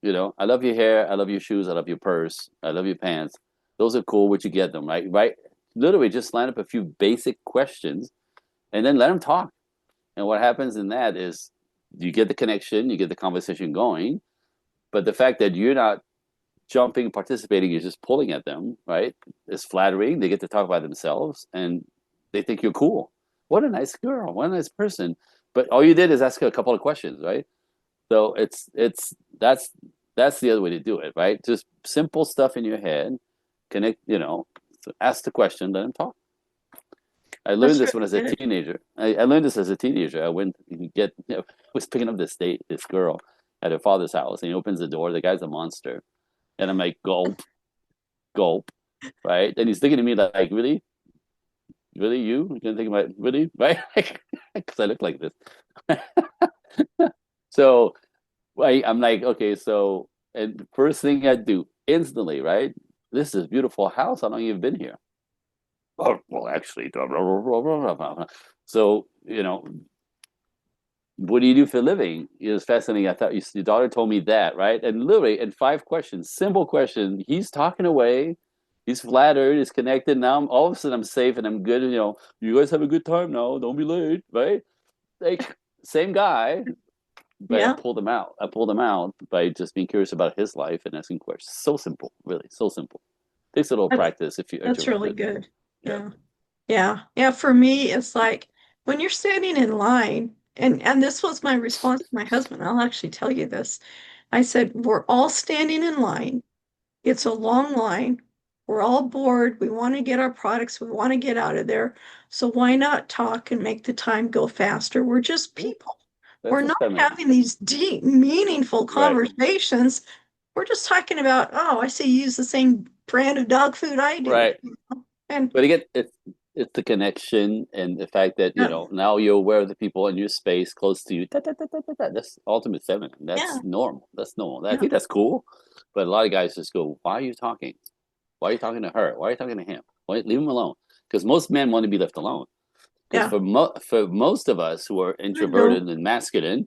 I love your hair, I love your shoes, I love your purse, I love your pants. Those are cool. Where'd you get them? Right? Right? Literally, just line up a few basic questions, and then let them talk. And what happens in that is you get the connection, you get the conversation going. But the fact that you're not jumping, participating, you're just pulling at them, right? Is flattering. They get to talk about themselves, and they think you're cool. What a nice girl. What a nice person. But all you did is ask her a couple of questions, right? So it's that's the other way to do it, right? Just simple stuff in your head. Connect, so ask the question, let them talk. I learned That's this when I was a really good. teenager. I learned this as a teenager. I went was picking up this girl at her father's house, and he opens the door. The guy's a monster, and I'm like, gulp, gulp, right? And he's looking at me like, really, really, you're gonna think about really, right? Because I look like this. So I'm like, okay, so and the first thing I do instantly, right? This is a beautiful house. How long you've been here? Oh, well, actually, blah, blah, blah, blah, blah, blah. So what do you do for a living? It was fascinating. I thought your daughter told me that, right? And literally, in 5 questions, simple question, he's talking away. He's flattered, he's connected. Now all of a sudden I'm safe and I'm good. And, you guys have a good time now. Don't be late, right? Like same guy, but I Yeah, pulled him out. I pulled him out by just being curious about his life and asking questions. So simple, really, so simple. Takes a little that's practice if you're that's really introverted. good. Yeah. Yeah. Yeah. Yeah. For me, it's like when you're standing in line, and this was my response to my husband. I'll actually tell you this. I said, we're all standing in line. It's a long line. We're all bored. We want to get our products. We want to get out of there. So why not talk and make the time go faster? We're just Yeah, people. that's We're just not feminine. having these deep, meaningful Right. conversations. We're just talking about, oh, I see you use the same brand of dog food I do. Right. And But again, it's the connection and the fact that, yeah, now you're aware of the people in your space close to you. Da, da, da, da, da, da. That's ultimate feminine. yeah, That's normal. That's normal. I yeah, think that's cool. But a lot of guys just go, why are you talking? Why are you talking to her? Why are you talking to him? Why, leave him alone. Because most men want to be left alone. Because yeah. for most of us who are I know. introverted and masculine,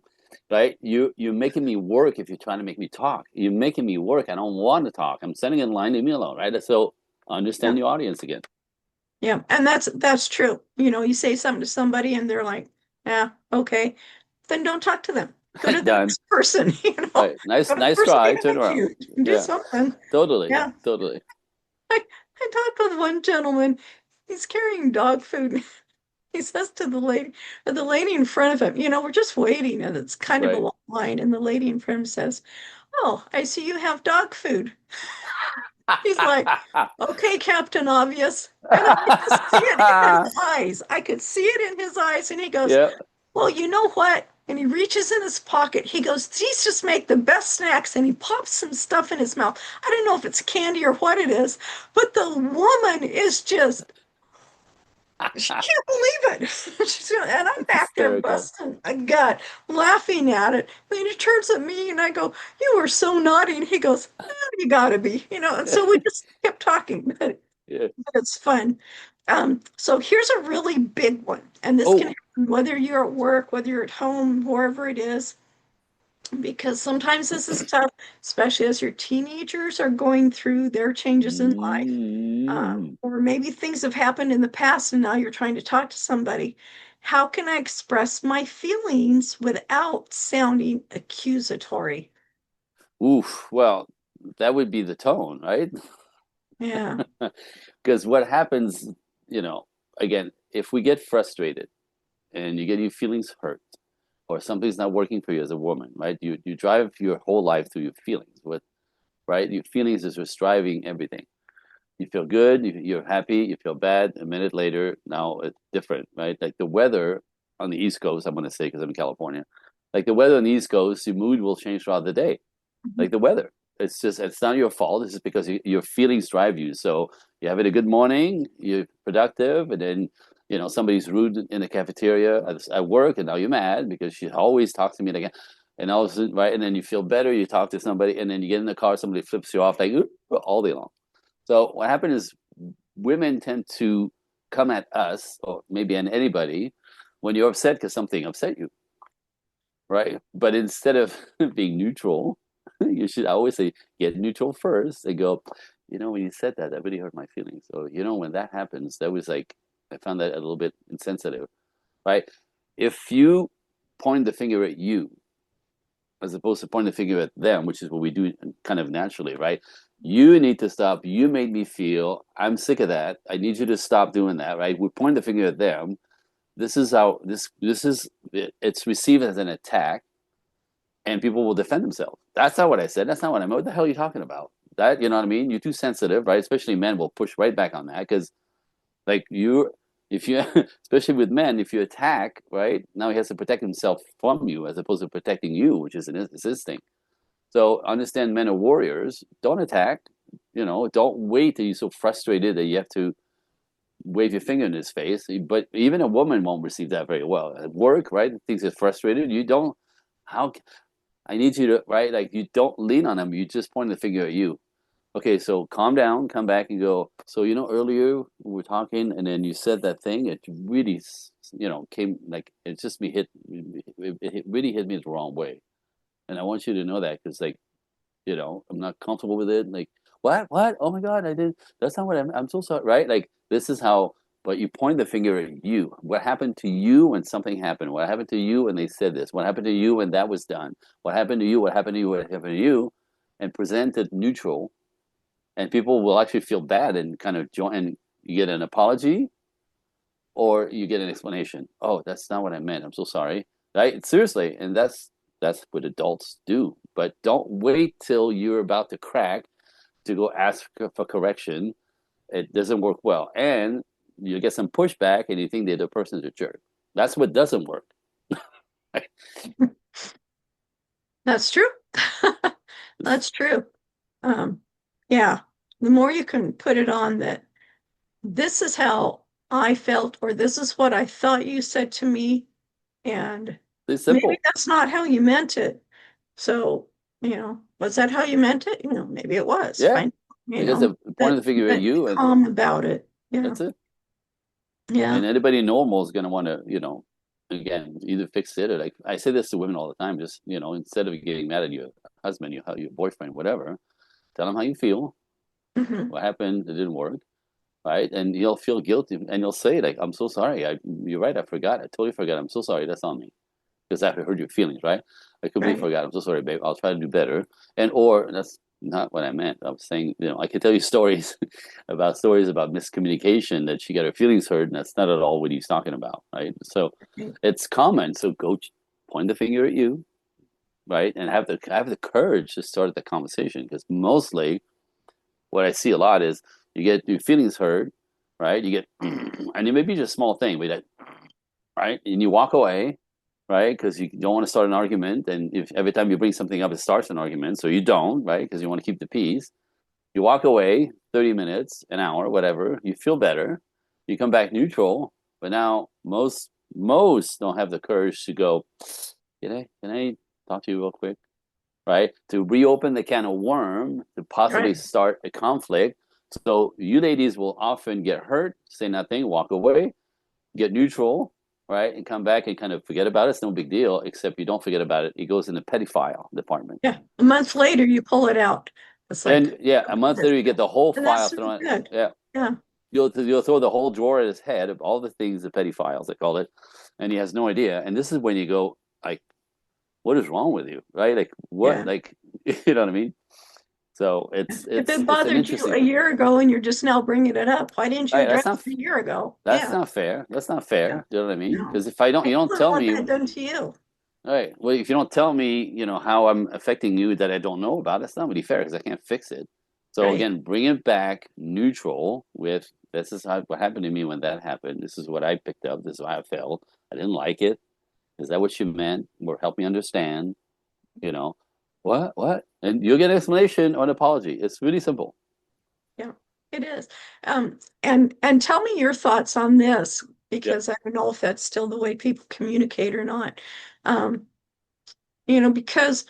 right? You're making me work if you're trying to make me talk. You're making me work. I don't want to talk. I'm standing in line, leave me alone, right? So Yeah, understand your audience again. yeah. And that's true. You say something to somebody and they're like, yeah, okay. Then don't talk to them. Go to the Done. next person, Right. Go Nice, to the nice person try. Turn behind around. you. Do Yeah. something. Totally. Yeah. Totally. I talked with one gentleman. He's carrying dog food. He says to the lady in front of him, we're just waiting and it's kind of a Right. long line. And the lady in front of him says, oh, I see you have dog food. He's like, okay, Captain Obvious. And I could just see it in his eyes. I could see it in his eyes. And he goes, Yeah. well, you know what? And he reaches in his pocket. He goes, these just make the best snacks. And he pops some stuff in his mouth. I don't know if it's candy or what it is, but the woman is just she can't believe it. And I'm That's back there hysterical. busting a gut, laughing at it. And he turns at me and I go, you were so naughty. And he goes, you gotta be, And so we just kept talking, but Yeah. it's fun. So here's a really big one. And this can Oh. happen whether you're at work, whether you're at home, wherever it is, because sometimes this is tough, especially as your teenagers are going through their changes in life. Mm. Or maybe things have happened in the past and now you're trying to talk to somebody. How can I express my feelings without sounding accusatory? Oof. Well, that would be the tone, right? Yeah. Because what happens, you know, again, if we get frustrated and you get your feelings hurt or something's not working for you as a woman, right? You drive your whole life through your feelings. With right, your feelings is what's driving everything. You feel good, you're happy, you feel bad. A minute later, now it's different, right? Like the weather on the East Coast, I'm going to say because I'm in California, like the weather on the East Coast, your mood will change throughout the day. Mhm. Like the weather, it's not your fault. It's just because your feelings drive you. So you're having a good morning, you're productive, and then somebody's rude in the cafeteria at work, and now you're mad because she always talks to me again. And all of a sudden, right, and then you feel better. You talk to somebody, and then you get in the car, somebody flips you off like all day long. So what happened is women tend to come at us, or maybe at anybody, when you're upset because something upset you, right? But instead of being neutral, you should always say, get neutral first and go, when you said that, that really hurt my feelings. So, when that happens, that was like, I found that a little bit insensitive, right? If you point the finger at you, as opposed to pointing the finger at them, which is what we do kind of naturally, right? You need to stop. You made me feel. I'm sick of that. I need you to stop doing that, right? We point the finger at them. This is how this is. It's received as an attack, and people will defend themselves. That's not what I said. That's not what I meant. What the hell are you talking about? That you know what I mean? You're too sensitive, right? Especially men will push right back on that because like if you, especially with men, if you attack, right now he has to protect himself from you as opposed to protecting you, which is his thing. So understand, men are warriors. Don't attack. Don't wait till you're so frustrated that you have to wave your finger in his face. But even a woman won't receive that very well at work, right? Things are frustrated. You don't. How I need you to right, like you don't lean on him. You just point the finger at you. Okay, so calm down, come back and go. So earlier we were talking, and then you said that thing. It really, came like it just me hit. It really hit me the wrong way, and I want you to know that because I'm not comfortable with it. Like, What? Oh my God, I did. That's not what I'm so sorry. Right? Like this is how. But you point the finger at you. What happened to you when something happened? What happened to you when they said this? What happened to you when that was done? What happened to you? What happened to you? What happened to you? And present it neutral, and people will actually feel bad and kind of join. And you get an apology, or you get an explanation. Oh, that's not what I meant. I'm so sorry. Right? Seriously, and that's what adults do. But don't wait till you're about to crack to go ask for correction. It doesn't work well, and you get some pushback, and you think the other person's a jerk. That's what doesn't work. Right? That's true. That's true. Um, yeah, the more you can put it on that this is how I felt, or this is what I thought you said to me, and It's maybe simple. that's not how you meant it. So, was that how you meant it? Maybe it was. Yeah, Fine. because the point of But the figure at be you, and calm about it. Yeah. that's it. Yeah. And anybody normal is going to want to, again, either fix it or like I say this to women all the time. Just instead of getting mad at your husband, your boyfriend, whatever, tell them how you feel. Hmm. What happened? It didn't work, right? And you'll feel guilty, and you'll say like, "I'm so sorry. You're right. I forgot. I totally forgot. I'm so sorry. That's on me." Because I hurt your feelings, right? I completely Right. forgot. I'm so sorry, babe. I'll try to do better. And or that's not what I meant. I was saying, I could tell you stories about miscommunication that she got her feelings hurt, and that's not at all what he's talking about, right? So Right. it's common. So go point the finger at you, right, and have the courage to start the conversation. Because mostly, what I see a lot is you get your feelings hurt, right? You get, and it may be just a small thing, but right, and you walk away, right? Because you don't want to start an argument, and if every time you bring something up, it starts an argument, so you don't, right? Because you want to keep the peace. You walk away 30 minutes, an hour, whatever. You feel better. You come back neutral, but now most don't have the courage to go. Can I talk to you real quick? Right? To reopen the can of worm to possibly Right. start a conflict. So you ladies will often get hurt, say nothing, walk away, get neutral, right, and come back and kind of forget about it. It's no big deal, except you don't forget about it. It goes in the petty file department. Yeah. A month later, you pull it out. It's And like, yeah, a month this. later, you get the whole And that's file super thrown. good. Yeah, Yeah. you'll throw the whole drawer at his head of all the things, the petty files, they call it, and he has no idea. And this is when you go, like, what is wrong with you, right? Like, what, Yeah. like, you know what I mean? So it's If it's it it's an bothered you interesting a thing. year ago and you're just now bringing it up, why didn't you Right, address it a year ago? that's Yeah. not fair. That's not Yeah. fair. Do you know what I mean? No. Because if I don't, I you don't wouldn't tell want me. that done to you. Right. Well, if you don't tell me, how I'm affecting you that I don't know about, that's not really fair because I can't fix it. So Right. again, bring it back neutral with this is what happened to me when that happened. This is what I picked up. This is how I felt. I didn't like it. Is that what you meant? Or help me understand? You know, what? And you'll get an explanation or an apology. It's really simple. Yeah, it is. And tell me your thoughts on this Yep. because I don't know if that's still the way people communicate or not. Um, because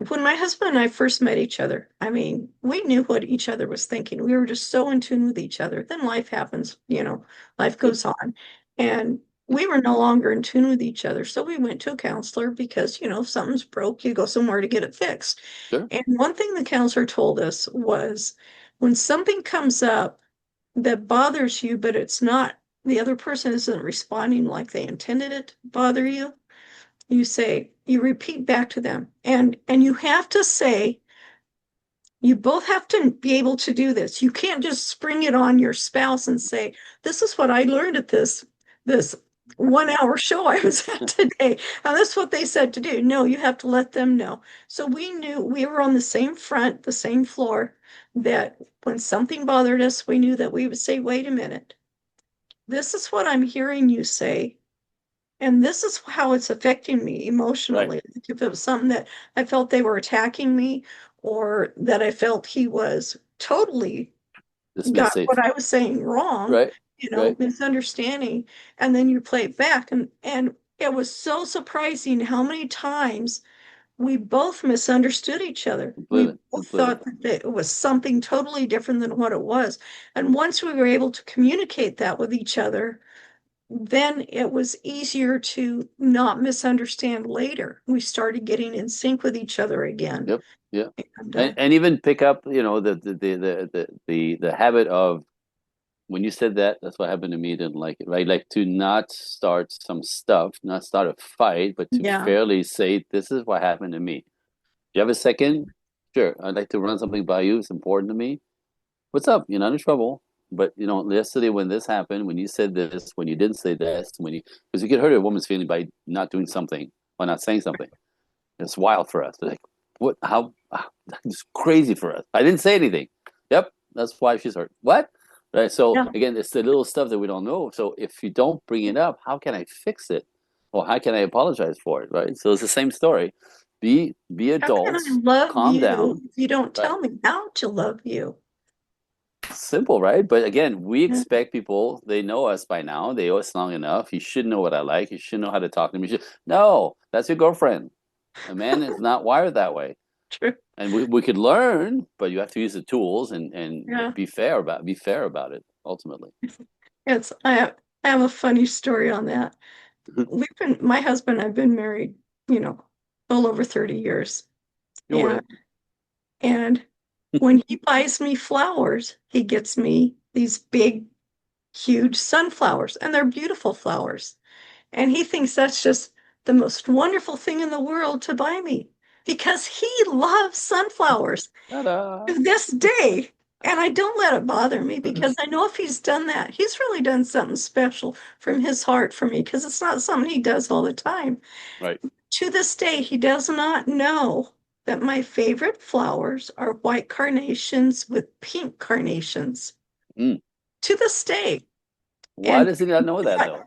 when my husband and I first met each other, I mean, we knew what each other was thinking. We were just so in tune with each other. Then life happens, life Yep. goes on. And we were no longer in tune with each other. So we went to a counselor because, if something's broke, you go somewhere to get it fixed. Sure. And one thing the counselor told us was when something comes up that bothers you, but it's not, the other person isn't responding like they intended it to bother you, you repeat back to them. And you have to say, you both have to be able to do this. You can't just spring it on your spouse and say, this is what I learned at this 1 hour show I was at today. And that's what they said to do. No, you have to let them know. So we knew we were on the same front, the same floor, that when something bothered us, we knew that we would say, wait a minute, this is what I'm hearing you say. And this is how it's affecting me Right. emotionally. If it was something that I felt they were attacking me or that I felt he was totally got Dismiss it. what I was saying wrong, Right. Right. misunderstanding, and then you play it back. And it was so surprising how many times we both misunderstood each other. We Completely. both Completely. thought that it was something totally different than what it was. And once we were able to communicate that with each other, then it was easier to not misunderstand later. We started getting in sync with each other again. Yep. Yeah. And And even pick up, the habit of when you said that, that's what happened to me. Didn't like it, right? Like to not start some stuff, not start a fight, but to yeah, fairly say, "This is what happened to me." You have a second? Sure. I'd like to run something by you. It's important to me. What's up? You're not in trouble. But yesterday when this happened, when you said this, when you didn't say this, because you can hurt a woman's feeling by not doing something or not saying something. It's wild for us. Like, what? How? It's crazy for us. I didn't say anything. Yep, that's why she's hurt. What? Right. So yeah. again, it's the little stuff that we don't know. So if you don't bring it up, how can I fix it, or how can I apologize for it? Right. So it's the same story. Be How can I adults. love Calm you down. if you don't Right. tell me how to love you? Simple, right? But again, we Yeah, expect people, they know us by now. They know us long enough. You should know what I like. You should know how to talk to me. No, that's your girlfriend. A man is not wired that way. true. And we could learn, but you have to use the tools and Yeah. be fair about it ultimately. It's I have a funny story on that. My husband and I've been married, you know, well over 30 years. You're And right. and when he buys me flowers, he gets me these big, huge sunflowers, and they're beautiful flowers. And he thinks that's just the most wonderful thing in the world to buy me because he loves sunflowers Ta-da. to this day. And I don't let it bother me because I know if he's done that, he's really done something special from his heart for me because it's not something he does all the time. Right. To this day, he does not know that my favorite flowers are white carnations with pink carnations. Mm. To this day. Why And does he not know that though?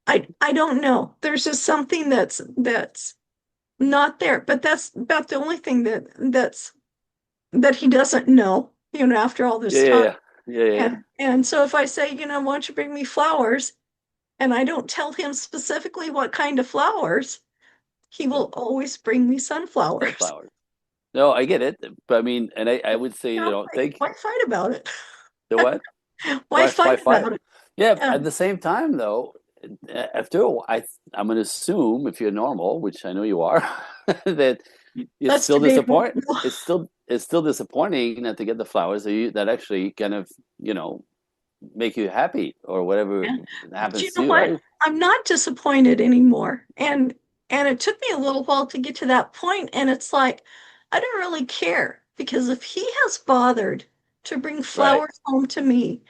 I don't know. There's just something that's not there. But that's about the only thing that he doesn't know, after all Yeah, this yeah, time. yeah. Yeah, yeah, yeah. And so if I say, why don't you bring me flowers? And I don't tell him specifically what kind of flowers, he will always bring me sunflowers. Sunflowers. No, I get it. But I mean, and I would say, Why fight about it? the what? Why Why fight fight? about it? Yeah, Yeah, at the same time though, after I'm going to assume if you're normal, which I know you are, that it's that's still debatable. disappoint. It's still disappointing not to get the flowers that actually kind of you know make you happy or whatever Yeah. But you happens to know you, what? right? I'm not disappointed anymore. And it took me a little while to get to that point, and it's like I don't really care because if he has bothered to bring Right. flowers home to me,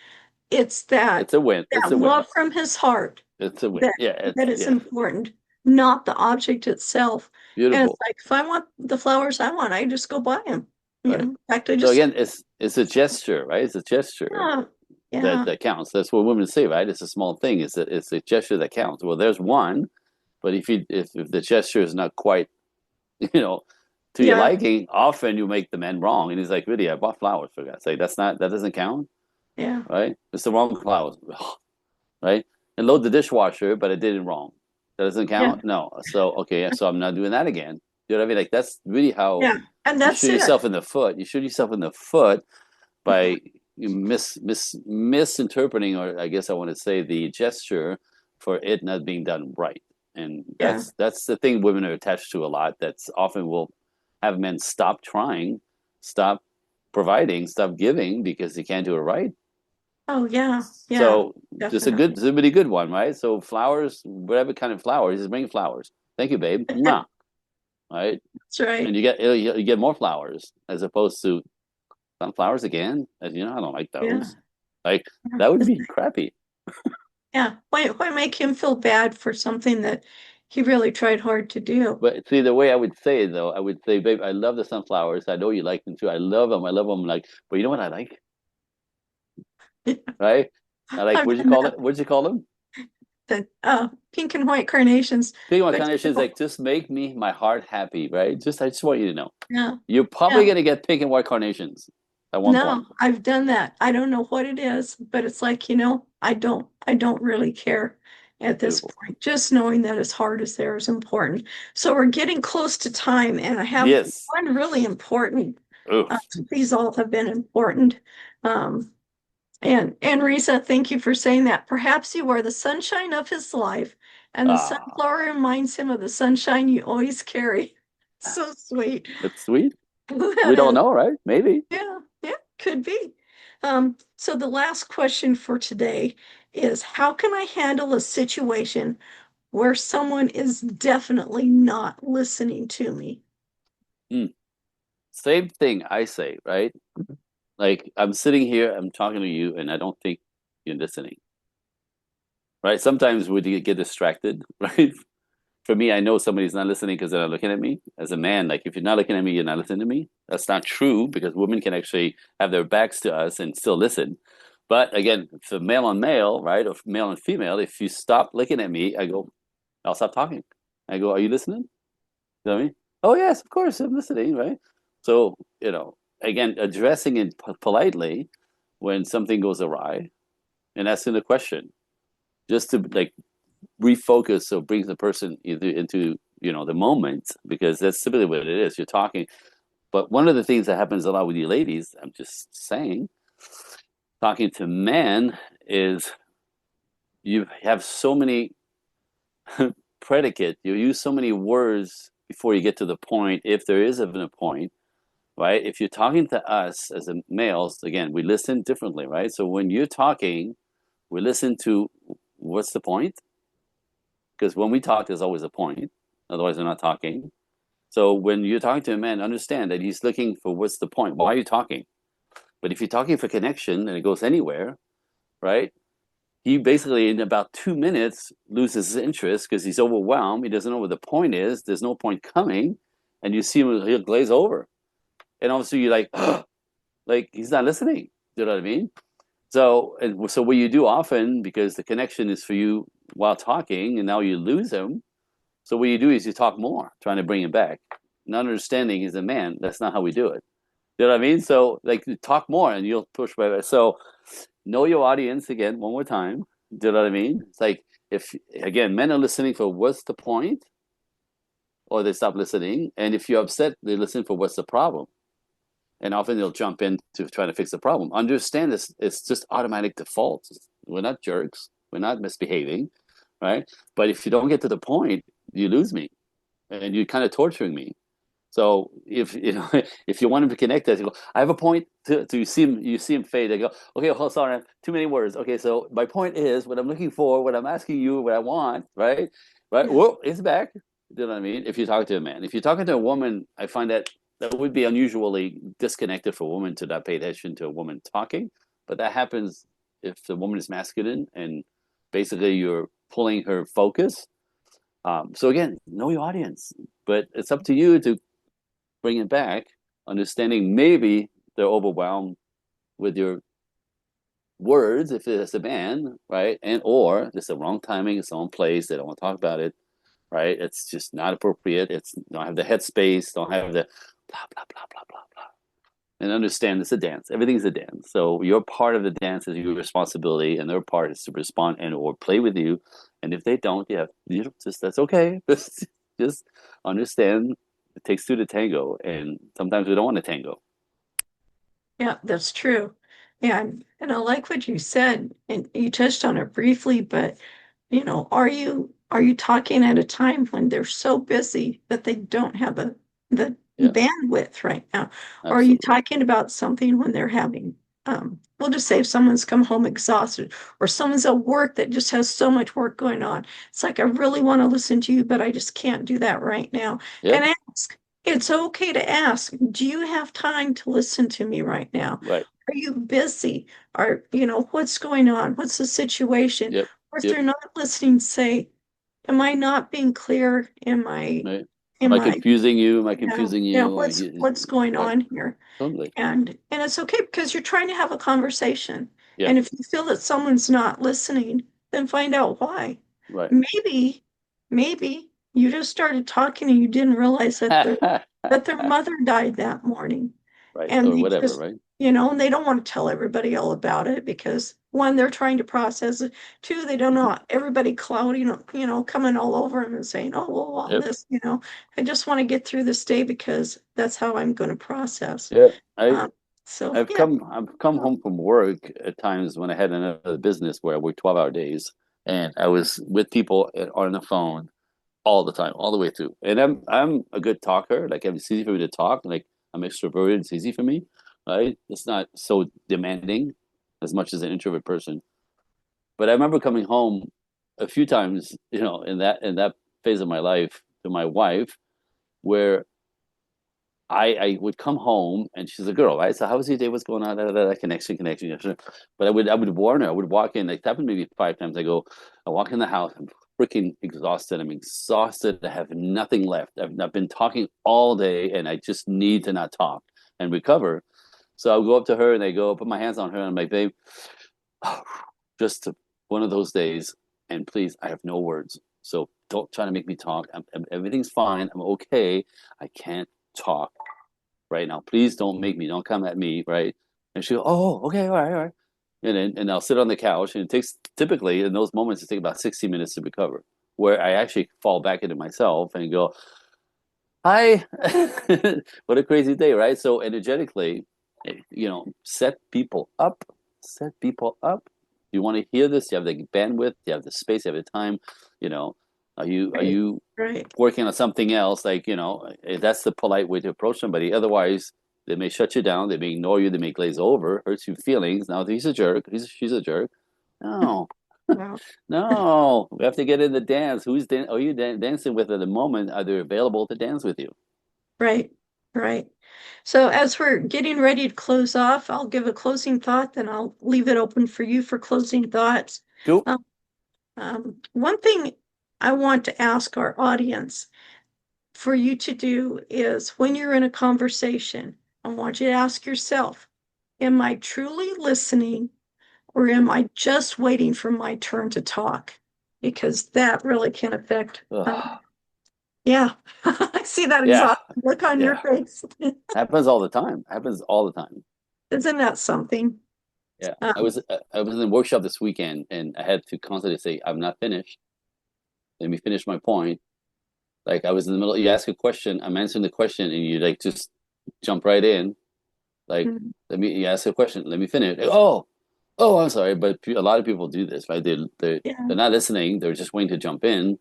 it's that It's a win. It's that a win. love from his heart It's a win. that Yeah. that is Yeah. important, not the object itself. And it's Beautiful. like if I want the flowers I want, I just go buy them. Right. In fact, I So just again, it's a gesture, right? It's a gesture yeah, that yeah, that counts. That's what women say, right? It's a small thing. It's a gesture that counts. Well, there's one. But if the gesture is not quite, you know, to your yeah, liking, often you make the man wrong. And he's like, really, I bought flowers for God's sake. That doesn't count, yeah, right? It's the wrong flowers, right? And load the dishwasher, but I did it wrong. That doesn't yeah, count? No. So okay, so I'm not doing that again. You know what I mean? Like that's really how yeah. And you that's shoot it. yourself in the foot. You shoot yourself in the foot by misinterpreting, or I guess I want to say the gesture for it not being done right. And Yeah. that's the thing women are attached to a lot. That's often will have men stop trying, stop providing, stop giving because they can't do it right. Oh, yeah. Yeah, So definitely. it's a really good one, right? So flowers, whatever kind of flowers, just bring flowers. Thank you, babe. Mwah. Right? That's right. And you get more flowers as opposed to sunflowers again. As you know, I don't like Yeah. those. Like that would be crappy. Yeah. Why make him feel bad for something that he really tried hard to do? But see, the way I would say it though, I would say, babe, I love the sunflowers. I know you like them too. I love them. I love them. Like, but you know what I like, right? I like, I've what'd you done call that. it? What'd you call them? The pink and white carnations, Pink one which carnations, like just make me my heart happy, right? I just want you to know. yeah, You're yeah. probably gonna get pink and white carnations at one No, point. I've done that. I don't know what it is, but it's like, I don't really care at this Beautiful. point. Just knowing that his heart is there is important. So we're getting close to time, and I have Yes. one really important. Oh, These all have been important. Um, And Risa, thank you for saying that. Perhaps you are the sunshine of his life, and the Ah, sunflower reminds him of the sunshine you always carry. So sweet. that's sweet. We That don't is. know, right? Maybe. Yeah, yeah, could be. So the last question for today is how can I handle a situation where someone is definitely not listening to me? Mm. Same thing I say, right? Like I'm sitting here, I'm talking to you, and I don't think you're listening, right? Sometimes we get distracted, right? For me, I know somebody's not listening because they're not looking at me. As a man, like if you're not looking at me, you're not listening to me. That's not true because women can actually have their backs to us and still listen. But again, for male on male, right, or male and female, if you stop looking at me, I go, I'll stop talking. I go, are you listening? You know what I mean? Oh yes, of course, I'm listening, right? So, again, addressing it politely when something goes awry and asking the question, just to like refocus so brings the person either into the moment because that's typically what it is. You're talking, but one of the things that happens a lot with you ladies, I'm just saying, talking to men is you have so many predicate. You use so many words before you get to the point, if there is even a point, right? If you're talking to us as a males, again, we listen differently, right? So when you're talking, we listen to what's the point? Because when we talk, there's always a point. Otherwise, we're not talking. So when you're talking to a man, understand that he's looking for what's the point? Why are you talking? But if you're talking for connection and it goes anywhere, right? He basically, in about 2 minutes, loses his interest because he's overwhelmed. He doesn't know what the point is. There's no point coming. And you see him, he'll glaze over. And obviously, you're like, like he's not listening. You know what I mean? So what you do often, because the connection is for you while talking, and now you lose him. So what you do is you talk more, trying to bring him back. Not understanding he's a man. That's not how we do it. You know what I mean? So like talk more, and you'll push back. So know your audience again one more time. Do you know what I mean? It's like if again men are listening for what's the point, or they stop listening, and if you're upset, they listen for what's the problem, and often they'll jump in to try to fix the problem. Understand this? It's just automatic default. We're not jerks. We're not misbehaving, right? But if you don't get to the point, you lose me, and you're kind of torturing me. So if if you want him to connect us, you go, I have a point to see him. You see him fade. They go, okay, hold on, too many words. Okay, so my point is what I'm looking for, what I'm asking you, what I want, right? Right? Whoa, it's back. You know what I mean? If you're talking to a man, if you're talking to a woman, I find that would be unusually disconnected for a woman to not pay attention to a woman talking. But that happens if the woman is masculine and basically you're pulling her focus. So again, know your audience, but it's up to you to bring it back, understanding maybe they're overwhelmed with your words if it's a man, right? And or it's the wrong timing, it's the wrong place, they don't want to talk about it, right? It's just not appropriate. It's don't have the headspace, don't have the blah blah blah blah blah blah. And understand it's a dance. Everything's a dance. So your part of the dance is your responsibility, and their part is to respond and or play with you. And if they don't, yeah, just that's okay. Just understand it takes two to tango, and sometimes we don't want to tango. Yeah, that's true. Yeah, and I like what you said, and you touched on it briefly, but are you talking at a time when they're so busy that they don't have the Yeah, bandwidth right now? Or are you absolutely. talking about something when they're having, we'll just say if someone's come home exhausted, or someone's at work that just has so much work going on. It's like, I really want to listen to you, but I just can't do that right now. Yep, And ask. It's okay to ask, do you have time to listen to me right now? right. Are you busy? What's going on? What's the situation? Yep, Or if yep, they're not listening, say, am I not being clear? right. Am Am I I, confusing you? Am I yeah, confusing yeah, you? what's going Right, on here? totally. And it's okay because you're trying to have a conversation. Yeah, And if you feel that someone's not listening, then find out why. right. Maybe, maybe you just started talking and you didn't realize that their mother died that morning. Right, And or they whatever, just, right? and they don't want to tell everybody all about it because one, they're trying to process it. Two, they don't Mhm. know everybody clouding, coming all over them and saying, oh, well, all Yep, this. I just want to get through this day because that's how I'm going to process. yeah. I Um, So I've yeah. come home from work at times when I had another business where I worked 12-hour days, and I was with people on the phone all the time, all the way through. And I'm a good talker. Like it's easy for me to talk. Like I'm extroverted. It's easy for me, right? It's not so demanding as much as an introvert person. But I remember coming home a few times, in that phase of my life to my wife, where I would come home and she's a girl, right? So how was your day? What's going on? Connection. But I would warn her. I would walk in, like that happened maybe 5 times. I walk in the house, I'm freaking exhausted. I'm exhausted. I have nothing left. I've been talking all day and I just need to not talk and recover. So I'll go up to her and I go put my hands on her and I'm like, babe, just one of those days. And please, I have no words. So don't try to make me talk. Everything's fine. I'm okay. I can't talk right now. Please don't come at me, right? And she go, oh, okay, all right. And I'll sit on the couch, and it takes typically in those moments it takes about 60 minutes to recover, where I actually fall back into myself and go, hi, what a crazy day, right? So energetically, set people up, set people up. You want to hear this? You have the bandwidth, you have the space, you have the time. You know, are Right. you Right. working on something else? Like that's the polite way to approach somebody. Otherwise, they may shut you down, they may ignore you, they may glaze over, hurts your feelings. Now he's a jerk, she's a jerk. No, Wow. no, we have to get in the dance. Are you dancing with at the moment? Are they available to dance with you? Right. Right. So as we're getting ready to close off, I'll give a closing thought, then I'll leave it open for you for closing thoughts. Cool. One thing I want to ask our audience for you to do is when you're in a conversation, I want you to ask yourself, am I truly listening or am I just waiting for my turn to talk? Because that really can affect. Ugh. Yeah, I see that Yeah, exhausted look on your yeah. face. Happens all the time. Happens all the time. Isn't that something? Yeah. Um, I was in a workshop this weekend and I had to constantly say, I'm not finished. Let me finish my point. Like I was in the middle, you ask a question, I'm answering the question, and you like just jump right in. Like, mm, you ask a question, let me finish. Like, oh, I'm sorry. But a lot of people do this, right? yeah, they're not listening, they're just waiting to jump in.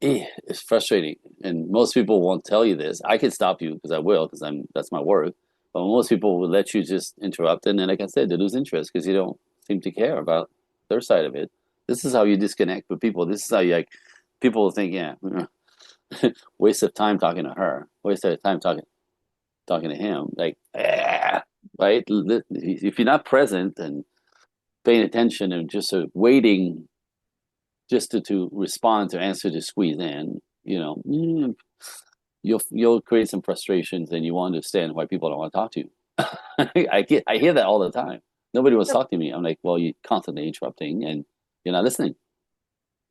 It's frustrating. And most people won't tell you this. I could stop you because I will, because that's my work. But most people will let you just interrupt. And then, like I said, they lose interest because you don't seem to care about their side of it. This is how you disconnect with people. This is how you like, people will think, yeah, waste of time talking to her, waste of time talking to him. Like, right? If you're not present and paying attention and just waiting just to respond to answer to squeeze in, you'll create some frustrations and you will understand why people don't want to talk to you. I hear that all the time. Nobody wants to talk to me. I'm like, well, you're constantly interrupting and you're not listening.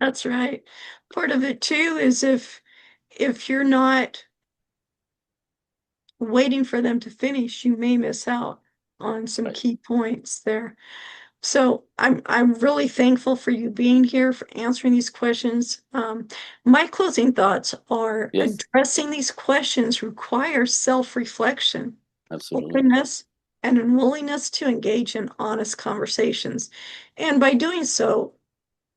that's right. Part of it too is if you're not waiting for them to finish, you may miss out on some Right. key points there. So I'm really thankful for you being here for answering these questions. My closing thoughts are Yes, addressing these questions requires self-reflection, absolutely. openness, and a willingness to engage in honest conversations. And by doing so,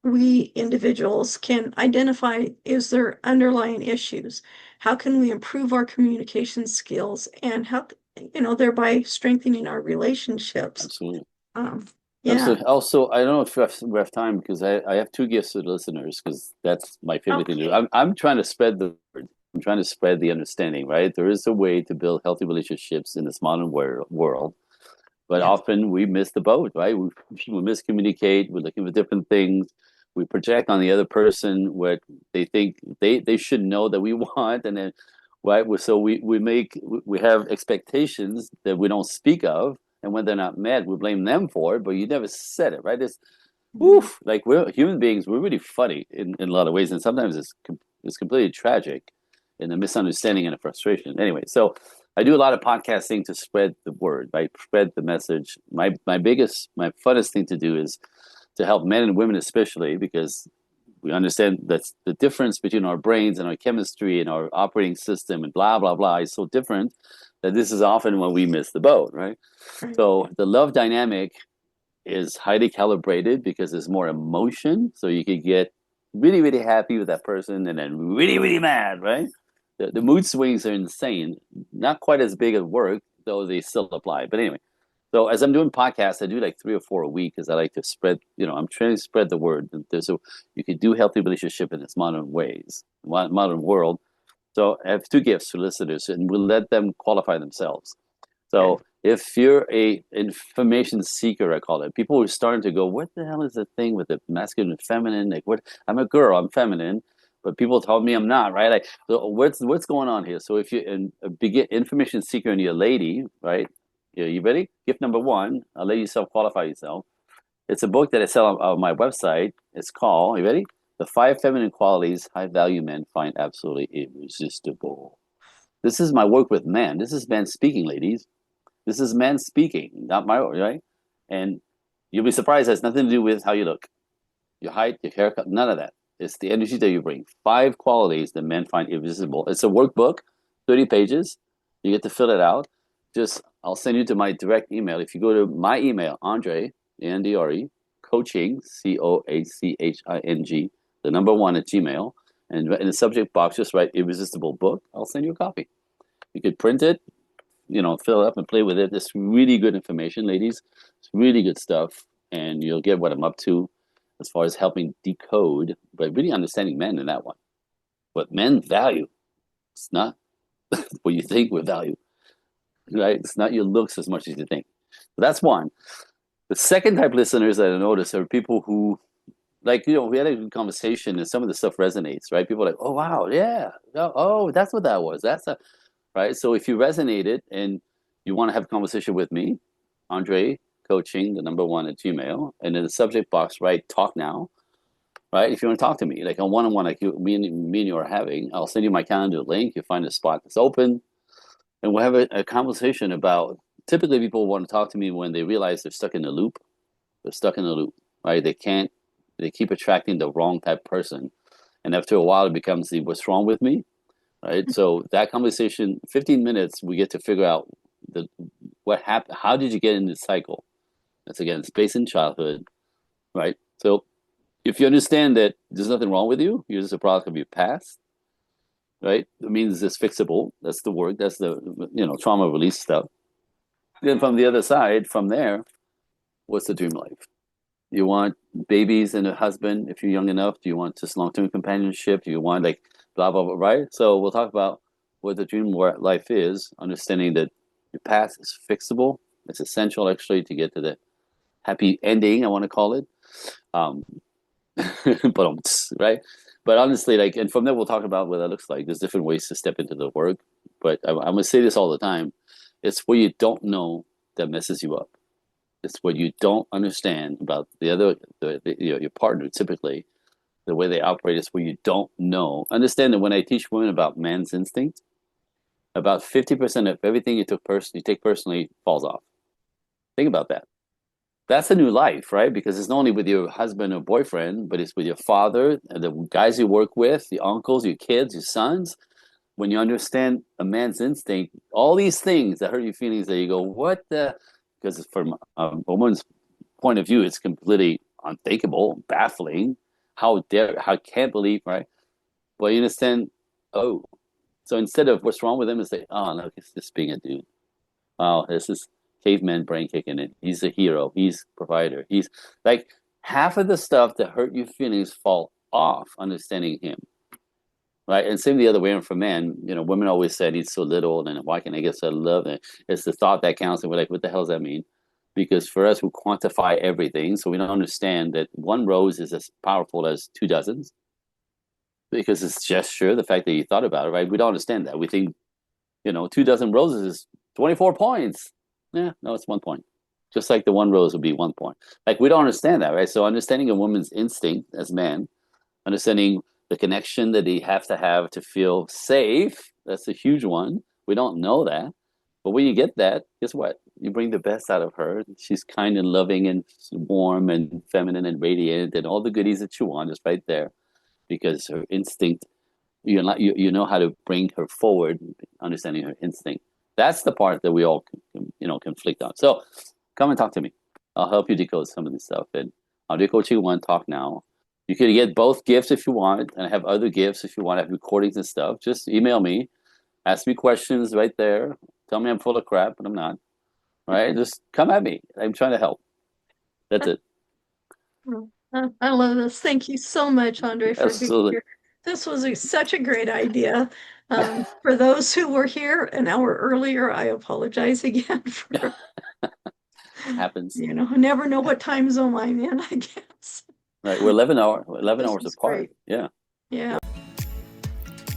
we individuals can identify is there underlying issues? How can we improve our communication skills and how, thereby strengthening our relationships? Absolutely. Um, yeah. Absolutely. Also, I don't know if we have time because I have two gifts to the listeners because that's my favorite thing to do. Okay. I'm trying to spread the word. I'm trying to spread the understanding, right? There is a way to build healthy relationships in this modern world, but Yes. often we miss the boat, right? We miscommunicate. We're looking for different things. We project on the other person what they think they should know that we want, and then right. So we have expectations that we don't speak of, and when they're not met, we blame them for it. But you never said it, right? It's Mhm. oof, like we're human beings. We're really funny in a lot of ways, and sometimes it's completely tragic in the misunderstanding and the frustration. Anyway, so I do a lot of podcasting to spread the word, right? Spread the message. My funnest thing to do is to help men and women, especially because we understand that the difference between our brains and our chemistry and our operating system and blah blah blah is so different. that this is often when we miss the boat, right? Right. So the love dynamic is highly calibrated because there's more emotion. So you could get really, really happy with that person and then really, really mad, right? The mood swings are insane. Not quite as big at work, though they still apply. But anyway, so as I'm doing podcasts, I do like 3 or 4 a week because I like to spread, I'm trying to spread the word. There's a, you can do healthy relationship in its modern ways, modern world. So I have two gifts for listeners, and we'll let them qualify themselves. Okay. So if you're a information seeker, I call it, people are starting to go, what the hell is the thing with the masculine and feminine? Like, what? I'm a girl, I'm feminine, but people told me I'm not, right? Like, so what's going on here? So if you're a big information seeker and you're a lady, right? You ready? Gift number one. I'll let you self qualify yourself. It's a book that I sell on my website. It's called, you ready? The Five Feminine Qualities High Value Men Find Absolutely Irresistible. This is my work with men. This is men speaking, ladies. This is men speaking, not my own, right? And you'll be surprised. It has nothing to do with how you look, your height, your haircut, none of that. It's the energy that you bring. Five qualities that men find irresistible. It's a workbook, 30 pages. You get to fill it out. I'll send you to my direct email. If you go to my email, Andre, A-N-D-R-E, coaching, COACHING, the number one at Gmail, and in the subject box, just write irresistible book. I'll send you a copy. You could print it, fill it up and play with it. It's really good information, ladies. It's really good stuff. And you'll get what I'm up to as far as helping decode, but really understanding men in that one. What men value. It's not what you think we value, right? It's not your looks as much as you think. So that's one. The second type of listeners that I notice are people who, like, we had a good conversation and some of the stuff resonates, right? People are like, oh, wow, yeah. Oh, that's what that was. Right? So if you resonated and you want to have a conversation with me, Andre Coaching, the number one at Gmail, and in the subject box, write talk now, right? If you want to talk to me, like a one-on-one like me and you are having, I'll send you my calendar link. You find a spot that's open, and we'll have a conversation about, typically people want to talk to me when they realize they're stuck in the loop. They're stuck in the loop, right? They keep attracting the wrong type of person. And after a while, it becomes the what's wrong with me, right? So that conversation, 15 minutes, we get to figure out what happened. How did you get in this cycle? That's again, space in childhood, right? So if you understand that there's nothing wrong with you, you're just a product of your past, right? It means it's fixable. That's the work. That's the trauma release stuff. Then from the other side, from there, what's the dream life? You want babies and a husband if you're young enough? Do you want just long-term companionship? Do you want like blah, blah, blah, right? So we'll talk about what the dream life is, understanding that your past is fixable. It's essential actually to get to the happy ending, I want to call it. But right? But honestly, like, and from there we'll talk about what that looks like. There's different ways to step into the work. But I'm gonna say this all the time. It's what you don't know that messes you up. It's what you don't understand about your partner. Typically, the way they operate is what you don't know. Understand that when I teach women about man's instinct, about 50% of everything you take personally falls off. Think about that. That's a new life, right? Because it's not only with your husband or boyfriend, but it's with your father, the guys you work with, the uncles, your kids, your sons. When you understand a man's instinct, all these things that hurt your feelings, that you go, what the? Because from a woman's point of view, it's completely unthinkable, baffling. How can't believe, right? But you understand, oh, so instead of what's wrong with him, is say, oh, look, it's just being a dude. Oh, this is caveman brain kicking in. He's a hero. He's a provider. He's like half of the stuff that hurt your feelings fall off understanding him. Right. And same the other way around for men. Women always said he's so little and why can't I get so love? And it's the thought that counts. And we're like, what the hell does that mean? Because for us, we quantify everything. So we don't understand that one rose is as powerful as 2 dozens. Because it's gesture, the fact that you thought about it, right? We don't understand that. We think, 2 dozen roses is 24 points. Yeah, no, it's 1 point. Just like the one rose would be 1 point. Like, we don't understand that, right? So understanding a woman's instinct as man, understanding the connection that they have to feel safe, that's a huge one. We don't know that. But when you get that, guess what? You bring the best out of her. She's kind and loving and warm and feminine and radiant and all the goodies that you want is right there. Because her instinct, you know how to bring her forward, understanding her instinct. That's the part that we all conflict on. So come and talk to me. I'll help you decode some of this stuff. And Audio Coaching 1 Talk Now. You can get both gifts if you want, and I have other gifts if you want to have recordings and stuff. Just email me, ask me questions right there. Tell me I'm full of crap, but I'm not. All right, just come at me. I'm trying to help. That's it. I love this. Thank you so much, Andre, for being Absolutely. here. This was such a great idea. For those who were here an hour earlier, I apologize again for Happens. never know what time zone I'm in, I guess. Right, we're 11 hours was apart. great. Yeah. Yeah.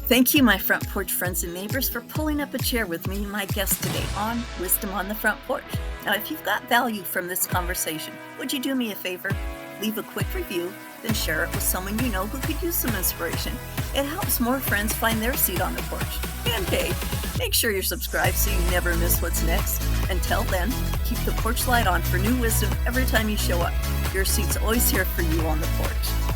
Thank you, my front porch friends and neighbors, for pulling up a chair with me and my guest today on Wisdom on the Front Porch. Now, if you've got value from this conversation, would you do me a favor? Leave a quick review, then share it with someone you know who could use some inspiration. It helps more friends find their seat on the porch. And hey, make sure you're subscribed so you never miss what's next. Until then, keep the porch light on for new wisdom every time you show up. Your seat's always here for you on the porch.